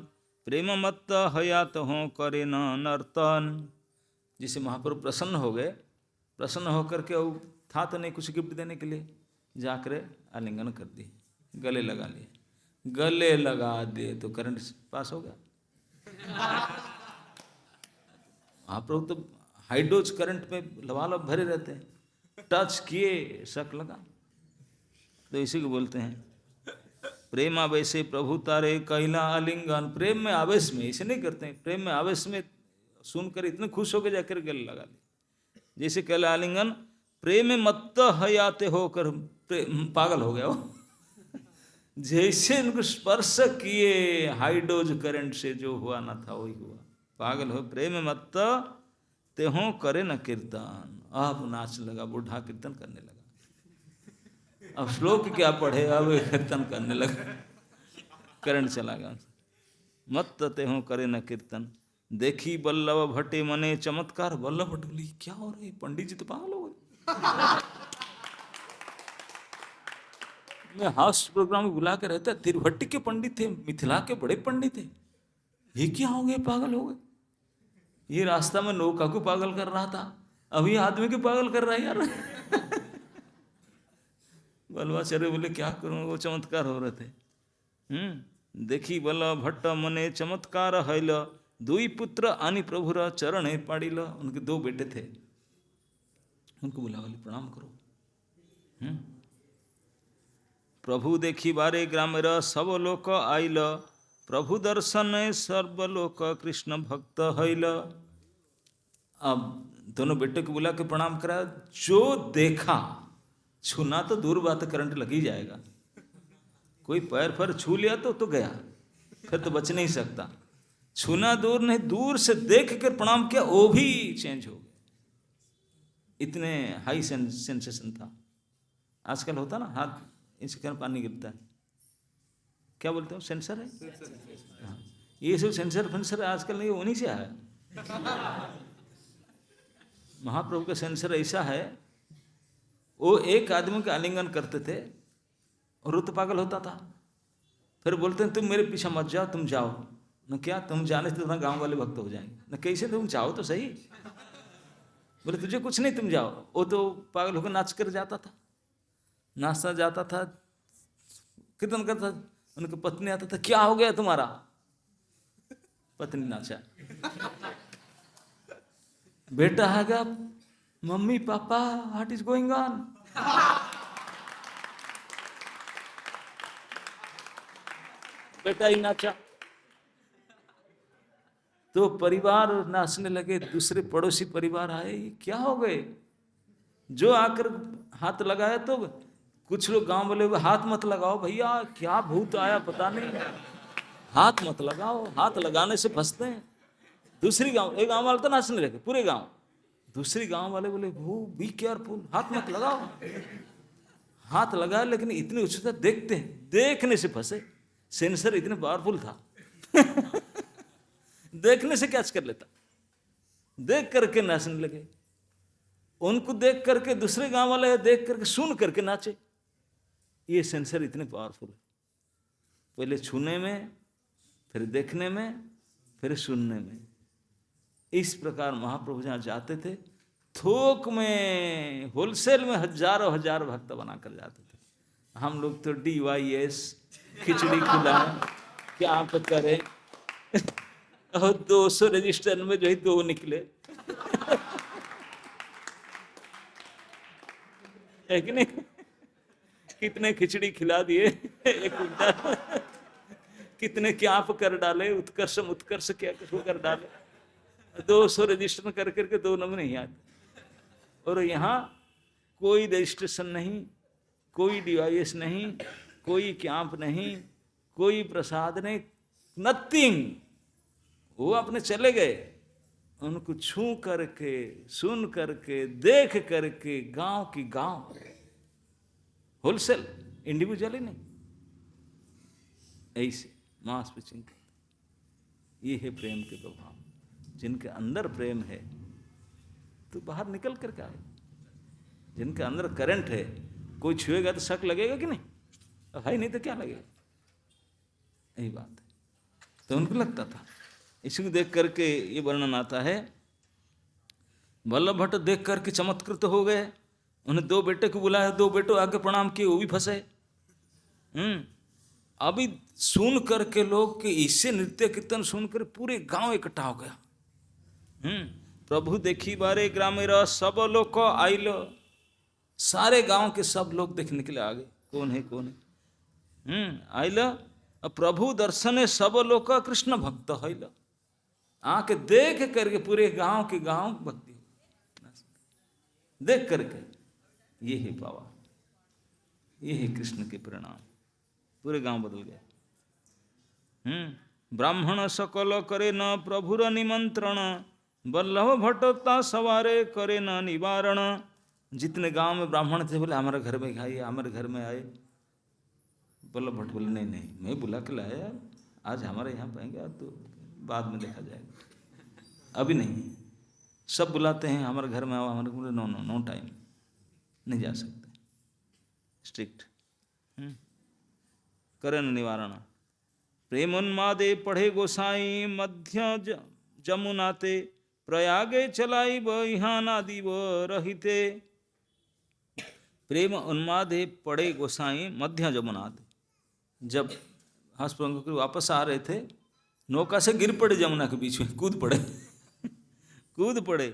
प्रेम मत्त हयात हो करे न नर्तन। जिसे महाप्रभु प्रसन्न हो गए, प्रसन्न होकर के वो था तो नहीं कुछ गिफ्ट देने के लिए, जाकर आलिंगन कर दिए, गले लगा लिए। गले लगा दिए तो करंट पास हो गया। महाप्रभु तो हाइड्रोज करंट में लबालब भरे रहते हैं, टच किए शक लगा। तो इसी को बोलते हैं प्रेम आवेशे प्रभु तारे कैला आलिंगन। प्रेम में आवेश में, इसे नहीं करते हैं, प्रेम में आवेश में सुनकर इतने खुश होकर जाकर गले लगा ले। जैसे कैला आलिंगन, प्रेम में मत्त हयाते होकर पागल हो गया वो। जैसे उनको स्पर्श किए हाइडोज करंट से, जो हुआ ना था वही हुआ, पागल हो। प्रेम मत्त ते हो करे न कीर्तन। अब नाच लगा, बूढ़ा कीर्तन करने लगा। अब श्लोक क्या पढ़े, अब कीर्तन करने लगा, करंट चला गया। मत ते हो करे न कीर्तन, देखी बल्लभ भट्टे मने चमत्कार। बल्लभ भट्ट बोली क्या हो रहा है, पंडित जी तो पागल हो गए। मैं हाउस प्रोग्राम में बुला के रहता, तिरभट्टी के पंडित थे, मिथिला के बड़े पंडित थे, ये क्या हो गए, पागल हो गए। ये रास्ता में नौका को पागल कर रहा था, अभी आदमी के पागल कर रहा है यार। बलवाचार्य बोले क्या करूं, वो चमत्कार हो रहे थे। देखी बल भट्ट मने चमत्कार हैल, दुई पुत्र आनी प्रभुर चरणे पाड़िल। उनके 2 बेटे थे, उनको बुला बोले प्रणाम करो। प्रभु देखी बारे ग्रामेर सब लोक आइल, प्रभु दर्शन सर्वलोक कृष्ण भक्त हैल। अब दोनों बेटे को बुला के प्रणाम करा। जो देखा, छूना तो दूर बात, करंट लग ही जाएगा। कोई पैर पर छू लिया तो गया, फिर तो बच नहीं सकता। छूना दूर नहीं, दूर से देख कर प्रणाम किया, वो भी चेंज हो गया। इतने हाई सेंसेशन था। आजकल होता ना, हाथ इसके कारण पानी गिरता है, क्या बोलते हो, सेंसर है। हाँ, ये सब सेंसर फेंसर आजकल नहीं, उन्हीं से है। महाप्रभु का सेंसर ऐसा है, वो एक आदमी का आलिंगन करते थे और वो तो पागल होता था। फिर बोलते हैं तुम मेरे पीछे मत जाओ, तुम जाओ न। क्या तुम जाने से तुम्हारा गांव वाले भक्त हो जाएंगे न, कैसे तुम जाओ तो सही। बोले तुझे कुछ नहीं, तुम जाओ। वो तो पागल होकर नाच कर जाता था, नाचता जाता था, कीर्तन करता। उनकी पत्नी आता था, क्या हो गया तुम्हारा। पत्नी नाचा। बेटा आ गया, mummy papa what is going on. बेटा ही नाचा तो परिवार नाचने लगे। दूसरे पड़ोसी परिवार आए, क्या हो गए। जो आकर हाथ लगाया तो कुछ लोग गांव वाले, हाथ मत लगाओ भैया, क्या भूत आया पता नहीं, हाथ मत लगाओ, हाथ लगाने से फंसते हैं। दूसरी गांव, एक गांव वाले तो नाचने लगे पूरे गांव। दूसरी गांव वाले बोले वो बी केयरफुल, हाथ मत लगाओ। हाथ लगाया, लेकिन इतनी उत्सुकता, देखते हैं, देखने से फंसे। सेंसर इतने पावरफुल था। देखने से कैच कर लेता। देख करके नाचने लगे। उनको देख करके दूसरे गांव वाले देख करके, सुन करके नाचे। ये सेंसर इतने पावरफुल है, पहले छूने में, फिर देखने में, फिर सुनने में। इस प्रकार महाप्रभु जहां जाते थे, थोक में, होलसेल में हजारों हजार भक्त बनाकर जाते थे। हम लोग तो DYS, खिचड़ी खिलाए, क्या आप करें। और 200 रजिस्टर में जो ही 2 निकले। है कि नहीं। कितने खिचड़ी खिला दिए, एक कुंटल। कितने क्या कर डाले, उत्कर्ष क्या कर डाले। 200 रजिस्टर कर करके 2 नंबर नहीं आते। और यहाँ कोई रजिस्ट्रेशन नहीं, कोई DYS नहीं, कोई कैंप नहीं, कोई प्रसाद नहीं, नथिंग। वो अपने चले गए। उनको छू करके, सुन करके, देख करके, गांव की गांव, होलसेल, इंडिविजुअली नहीं, ऐसे मास पिचिंग। ये है प्रेम के प्रभाव। जिनके अंदर प्रेम है तो बाहर निकल करके आए। जिनके अंदर करंट है, कोई छुएगा तो शक लगेगा कि नहीं, है नहीं तो क्या लगेगा। यही बात है। तो उनको लगता था। इसी को देख करके ये वर्णन आता है। वल्लभ भट्ट देख करके चमत्कृत हो गए। उन्हें 2 बेटे को बुलाया, 2 बेटों आके प्रणाम किए, वो भी फंसे। अभी सुन करके लोग कि इससे नृत्य कीर्तन सुनकर पूरे गांव इकट्ठा हो गया। प्रभु देखी बारे ग्रामेर सब लोग आइलो। सारे गांव के सब लोग देखने के लिए आ गए, कौन है कौन है। आइल, प्रभु दर्शने सब लोग कृष्ण भक्त हैल। आके देख करके पूरे गांव के गांव भक्ति देख करके, ये है पावा, ये है कृष्ण के परिणाम। पूरे गांव बदल गए। ब्राह्मण सकल करे न प्रभुर निमंत्रण, वल्लभ भट्टता सवारे करे न निवारण। जितने गांव में ब्राह्मण थे बोले हमारे घर में खाइए, हमारे घर में आए। वल्लभ भट्ट बोले नहीं नहीं, मैं बुला के लाया, आज हमारे यहाँ पाएंगे, तो बाद में देखा जाएगा, अभी नहीं। सब बुलाते हैं हमारे घर में आओ, हमारे बोले नो नो नो टाइम, नहीं जा सकते, स्ट्रिक्ट। करण निवारण। प्रेमोन्मादे पढ़े गोसाई, मध्य जमुनाते प्रयागे चलाई बहिहान आदि व रहिते, प्रेम उन्मादे पड़े गोसाई मध्य जमुनाद। जब हंस वापस आ रहे थे, नौका से गिर पड़े जमुना के बीच में, कूद पड़े कूद पड़े।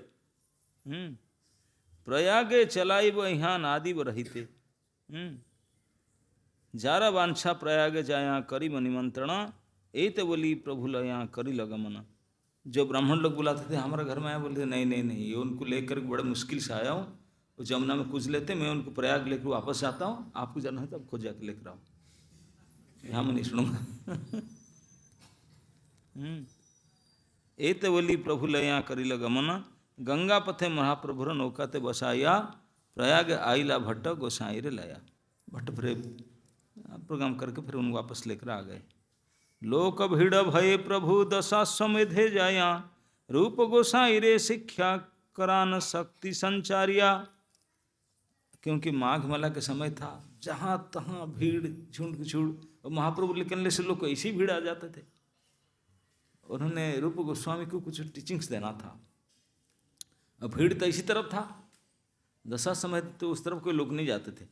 प्रयागे चलाई बहिहान आदि व रहिते, जारा वांछा प्रयाग जाया करी निमंत्रणा, एत बोली प्रभु लया करी लगमना। जो ब्राह्मण लोग बुलाते थे हमारे घर में आए, बोलते नहीं नहीं नहीं, ये उनको लेकर बड़े मुश्किल से आया हूँ, वो जमुना में कूद लेते, मैं उनको प्रयाग लेकर वापस जाता हूँ, आपको जाना है तो आप खुद जाकर लेकर आओ, यहाँ मैं नहीं सुनूंगा। एत बोली प्रभु लया करी लगमना, गंगा पथे महाप्रभुर नौकाते बसाया, प्रयाग आईला भट्ट गोसाई रे लया। भट्ट फिर प्रोग्राम करके फिर उनको वापस लेकर आ गए। लोक भीड़ भये प्रभु दशा समेधे जाया, रूप गोसाई रे शिक्षा करान शक्ति संचारिया। क्योंकि माघ मेला के समय था, जहाँ तहाँ भीड़ झुंड झुंड, और महाप्रभु निकलने से लोग को ऐसी भीड़ आ जाते थे। उन्होंने रूप गोस्वामी को कुछ टीचिंग्स देना था, और भीड़ तो इसी तरफ था, दशा समय तो उस तरफ कोई लोग नहीं जाते थे।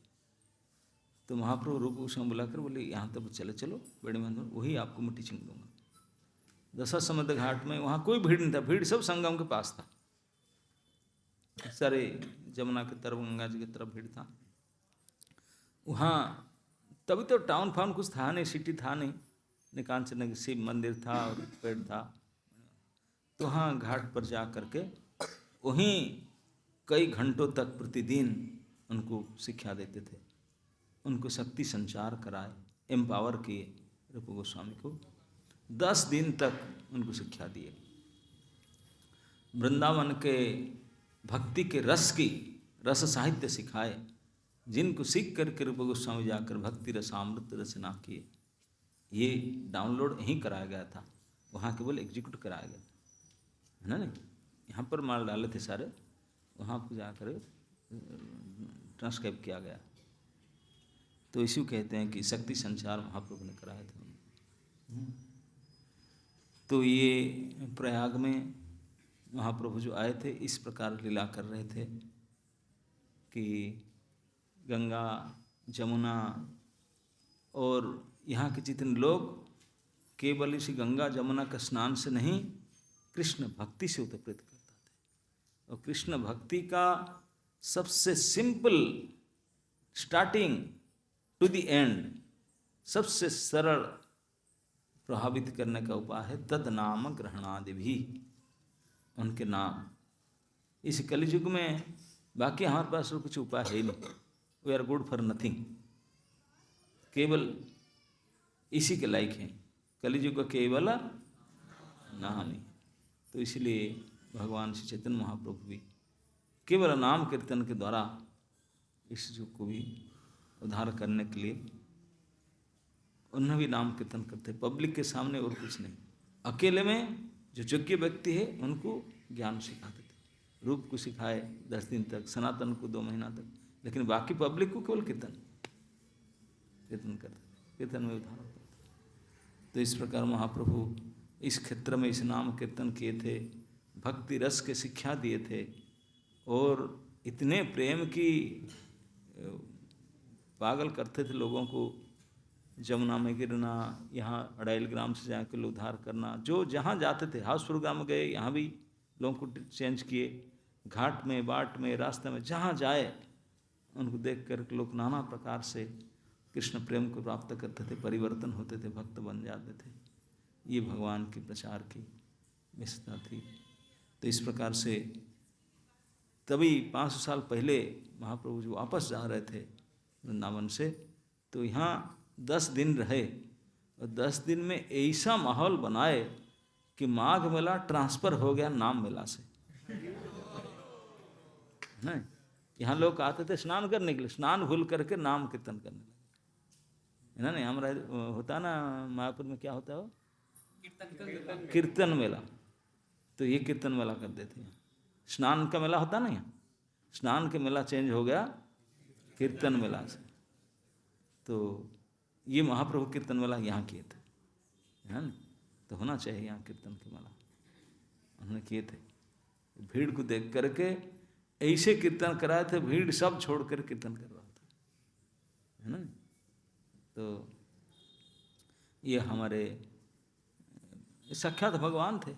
तो महाप्रभु रूप गोस्वामी बुलाकर बोले यहाँ तक चले चलो बेड़े में, वही आपको मैं टीचिंग दूंगा। दशा समुद्र घाट में वहाँ कोई भीड़ नहीं था, भीड़ सब संगम के पास था, सारे जमुना की तरफ गंगा जी की तरफ भीड़ था वहाँ। तभी तो टाउन फाउन कुछ था नहीं, सिटी था नहीं, निकांचन शिव मंदिर था और पेड़ था। तो वहाँ घाट पर जा करके वहीं कई घंटों तक प्रतिदिन उनको शिक्षा देते थे, उनको शक्ति संचार कराए, एम्पावर किए रूप गोस्वामी को। 10 दिन तक उनको शिक्षा दिए, वृंदावन के भक्ति के रस साहित्य सिखाए, जिनको सीख करके रूप गोस्वामी जाकर भक्ति रसामृत रचना किए। ये डाउनलोड यहीं कराया गया था, वहाँ केवल एग्जीक्यूट कराया गया है ना, नहीं यहाँ पर माल डाले थे सारे, वहाँ पर जाकर ट्रांसक्राइब किया गया। तो इसी को कहते हैं कि शक्ति संचार महाप्रभु ने कराया था। तो ये प्रयाग में महाप्रभु जो आए थे, इस प्रकार लीला कर रहे थे कि गंगा जमुना और यहाँ के जितने लोग केवल इसी गंगा जमुना का स्नान से नहीं, कृष्ण भक्ति से उत्प्रेत करता थे। और कृष्ण भक्ति का सबसे simple starting to the end, सबसे सरल प्रभावित करने का उपाय है तद नाम ग्रहणादि भी, उनके नाम। इस कलियुग में बाकी हमारे पास और कुछ उपाय है ही नहीं, we are good for nothing, केवल इसी के लायक हैं, कलियुग का केवल नाम ही। तो इसलिए भगवान श्री चैतन्य महाप्रभु भी केवल नाम कीर्तन के द्वारा इस युग को भी उद्धार करने के लिए उन्हें भी नाम कीर्तन करते, पब्लिक के सामने और कुछ नहीं। अकेले में जो योग्य व्यक्ति है उनको ज्ञान सिखाते थे, रूप को सिखाए 10 दिन तक, सनातन को 2 महीना तक, लेकिन बाकी पब्लिक को केवल कीर्तन करते, कीर्तन में उद्धार करते। तो इस प्रकार महाप्रभु इस क्षेत्र में इस नाम कीर्तन किए थे, भक्ति रस के शिक्षा दिए थे, और इतने प्रेम की पागल करते थे लोगों को। जमुना में गिरना, यहाँ अड़ाइल ग्राम से जाकर उद्धार करना, जो जहाँ जाते थे, हाउस प्रोग्राम में गए, यहाँ भी लोगों को चेंज किए, घाट में, बाट में, रास्ते में, जहाँ जाए उनको देख कर लोग नाना प्रकार से कृष्ण प्रेम को प्राप्त करते थे, परिवर्तन होते थे, भक्त बन जाते थे। ये भगवान के प्रचार की विशेषता थी। तो इस प्रकार से तभी 500 साल पहले महाप्रभु जी वापस जा रहे थे वृंदावन से, तो यहाँ 10 दिन रहे, और 10 दिन में ऐसा माहौल बनाए कि माघ मेला ट्रांसफ़र हो गया नाम मेला से। नहीं, यहाँ लोग आते थे स्नान करने के लिए, स्नान भूल करके नाम कीर्तन करने लगे, है ना। नहीं, हमारा होता ना मायापुर में, क्या होता है, कीर्तन मेला। तो ये कीर्तन मेला कर देते हैं। स्नान का मेला होता नहीं, स्नान के मेला चेंज हो गया कीर्तन मेला से। तो ये महाप्रभु कीर्तन मेला यहाँ किए थे, है ना। तो होना चाहिए यहाँ कीर्तन के मेला, उन्होंने किए थे। भीड़ को देख करके ऐसे कीर्तन कराए थे, भीड़ सब छोड़ कर कीर्तन कर रहा था, है ना। तो ये हमारे साक्षात भगवान थे।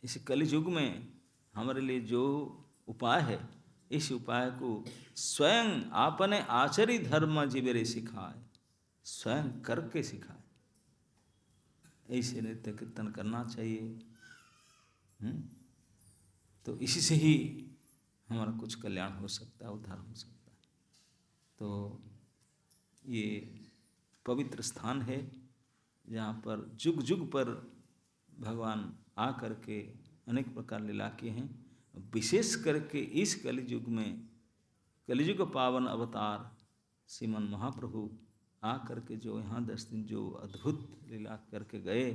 इस कलियुग में हमारे लिए जो उपाय है, इस उपाय को स्वयं आपने आचरी धर्म जीवरे सिखाए, स्वयं करके सिखाए। ऐसे नृत्य कीर्तन करना चाहिए। तो इसी से ही हमारा कुछ कल्याण हो सकता है, उद्धार हो सकता है। तो ये पवित्र स्थान है जहाँ पर जुग जुग पर भगवान आ करके अनेक प्रकार लीला किए हैं। विशेष करके इस कलियुग में, कलियुग पावन अवतार श्रीमन महाप्रभु आ करके जो यहाँ 10 दिन जो अद्भुत लीला करके गए,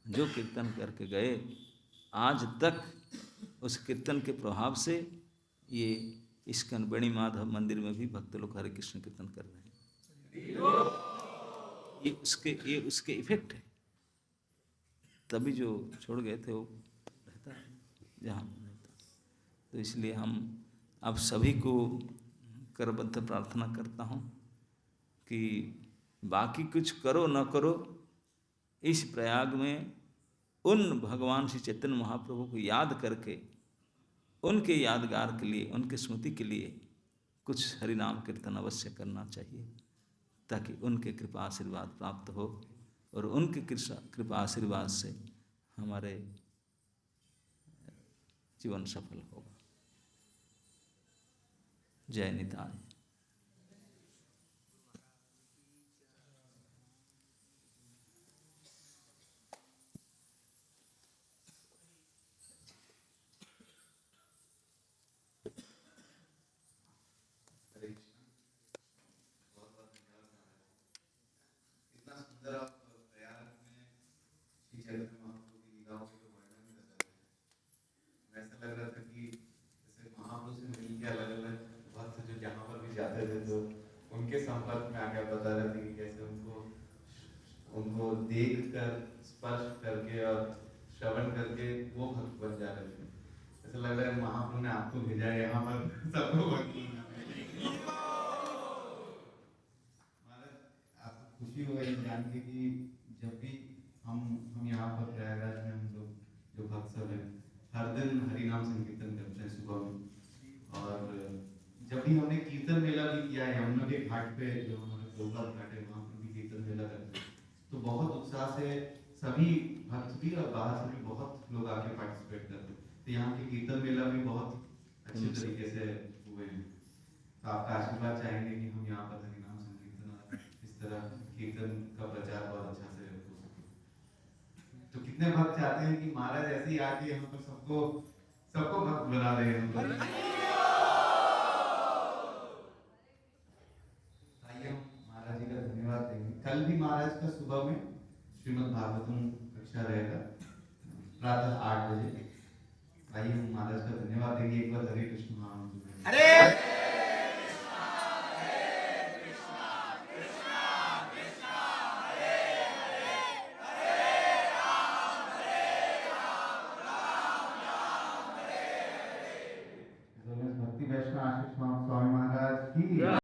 जो कीर्तन करके गए, आज तक उस कीर्तन के प्रभाव से ये इस्कॉन वेणी माधव मंदिर में भी भक्त लोग हरे कृष्ण कीर्तन कर रहे हैं। ये उसके इफेक्ट है। तभी जो छोड़ गए थे वो रहता है जहाँ रहता। तो इसलिए हम आप सभी को करबद्ध प्रार्थना करता हूँ कि बाकी कुछ करो न करो, इस प्रयाग में उन भगवान श्री चैतन्य महाप्रभु को याद करके उनके यादगार के लिए, उनके स्मृति के लिए कुछ हरिनाम कीर्तन अवश्य करना चाहिए, ताकि उनके कृपा आशीर्वाद प्राप्त हो और उनके कृपा आशीर्वाद से हमारे जीवन सफल होगा। जय निताय। उनके संपर्क में आके बता रहे थे कि कैसे उनको देख कर, स्पर्श करके और श्रवण करके वो भक्त बन जा रहे थे। ऐसा लग रहा है महाप्रभु ने आपको भेजा है यहाँ पर सबको भक्त बनाने। आपको खुशी होगा ये जान के कि जब भी हम यहाँ पर प्रयागराज में हम लोग जो भक्त सब हैं हर दिन हरिनाम संकीर्तन करते हैं सुबह में। और जब भी हमने कीर्तन मेला भी किया है यमुना के घाट पे, जो हमारे गोपाल घाट है वहाँ पर भी कीर्तन मेला करते हैं, तो बहुत उत्साह से सभी भक्त भी और बाहर से भी बहुत लोग आके पार्टिसिपेट करते हैं। तो यहाँ के कीर्तन मेला भी बहुत अच्छे तरीके से हुए हैं। तो आपका आशीर्वाद चाहेंगे कि हम यहाँ पर हरिनाम संकीर्तन इस तरह कीर्तन का प्रचार बहुत अच्छा से हो सके। तो कितने भक्त चाहते हैं कि महाराज ऐसे ही आके यहाँ पर सबको भक्त बना रहे हैं। कल भी महाराज का सुबह में श्रीमद् भागवतम कक्षा रहेगा प्रातः 8 बजे। आइए हम महाराज का धन्यवाद देंगे एक बार। हरे कृष्ण महामंत्र। हरे भक्ति वैष्णव आशीष स्वामी महाराज की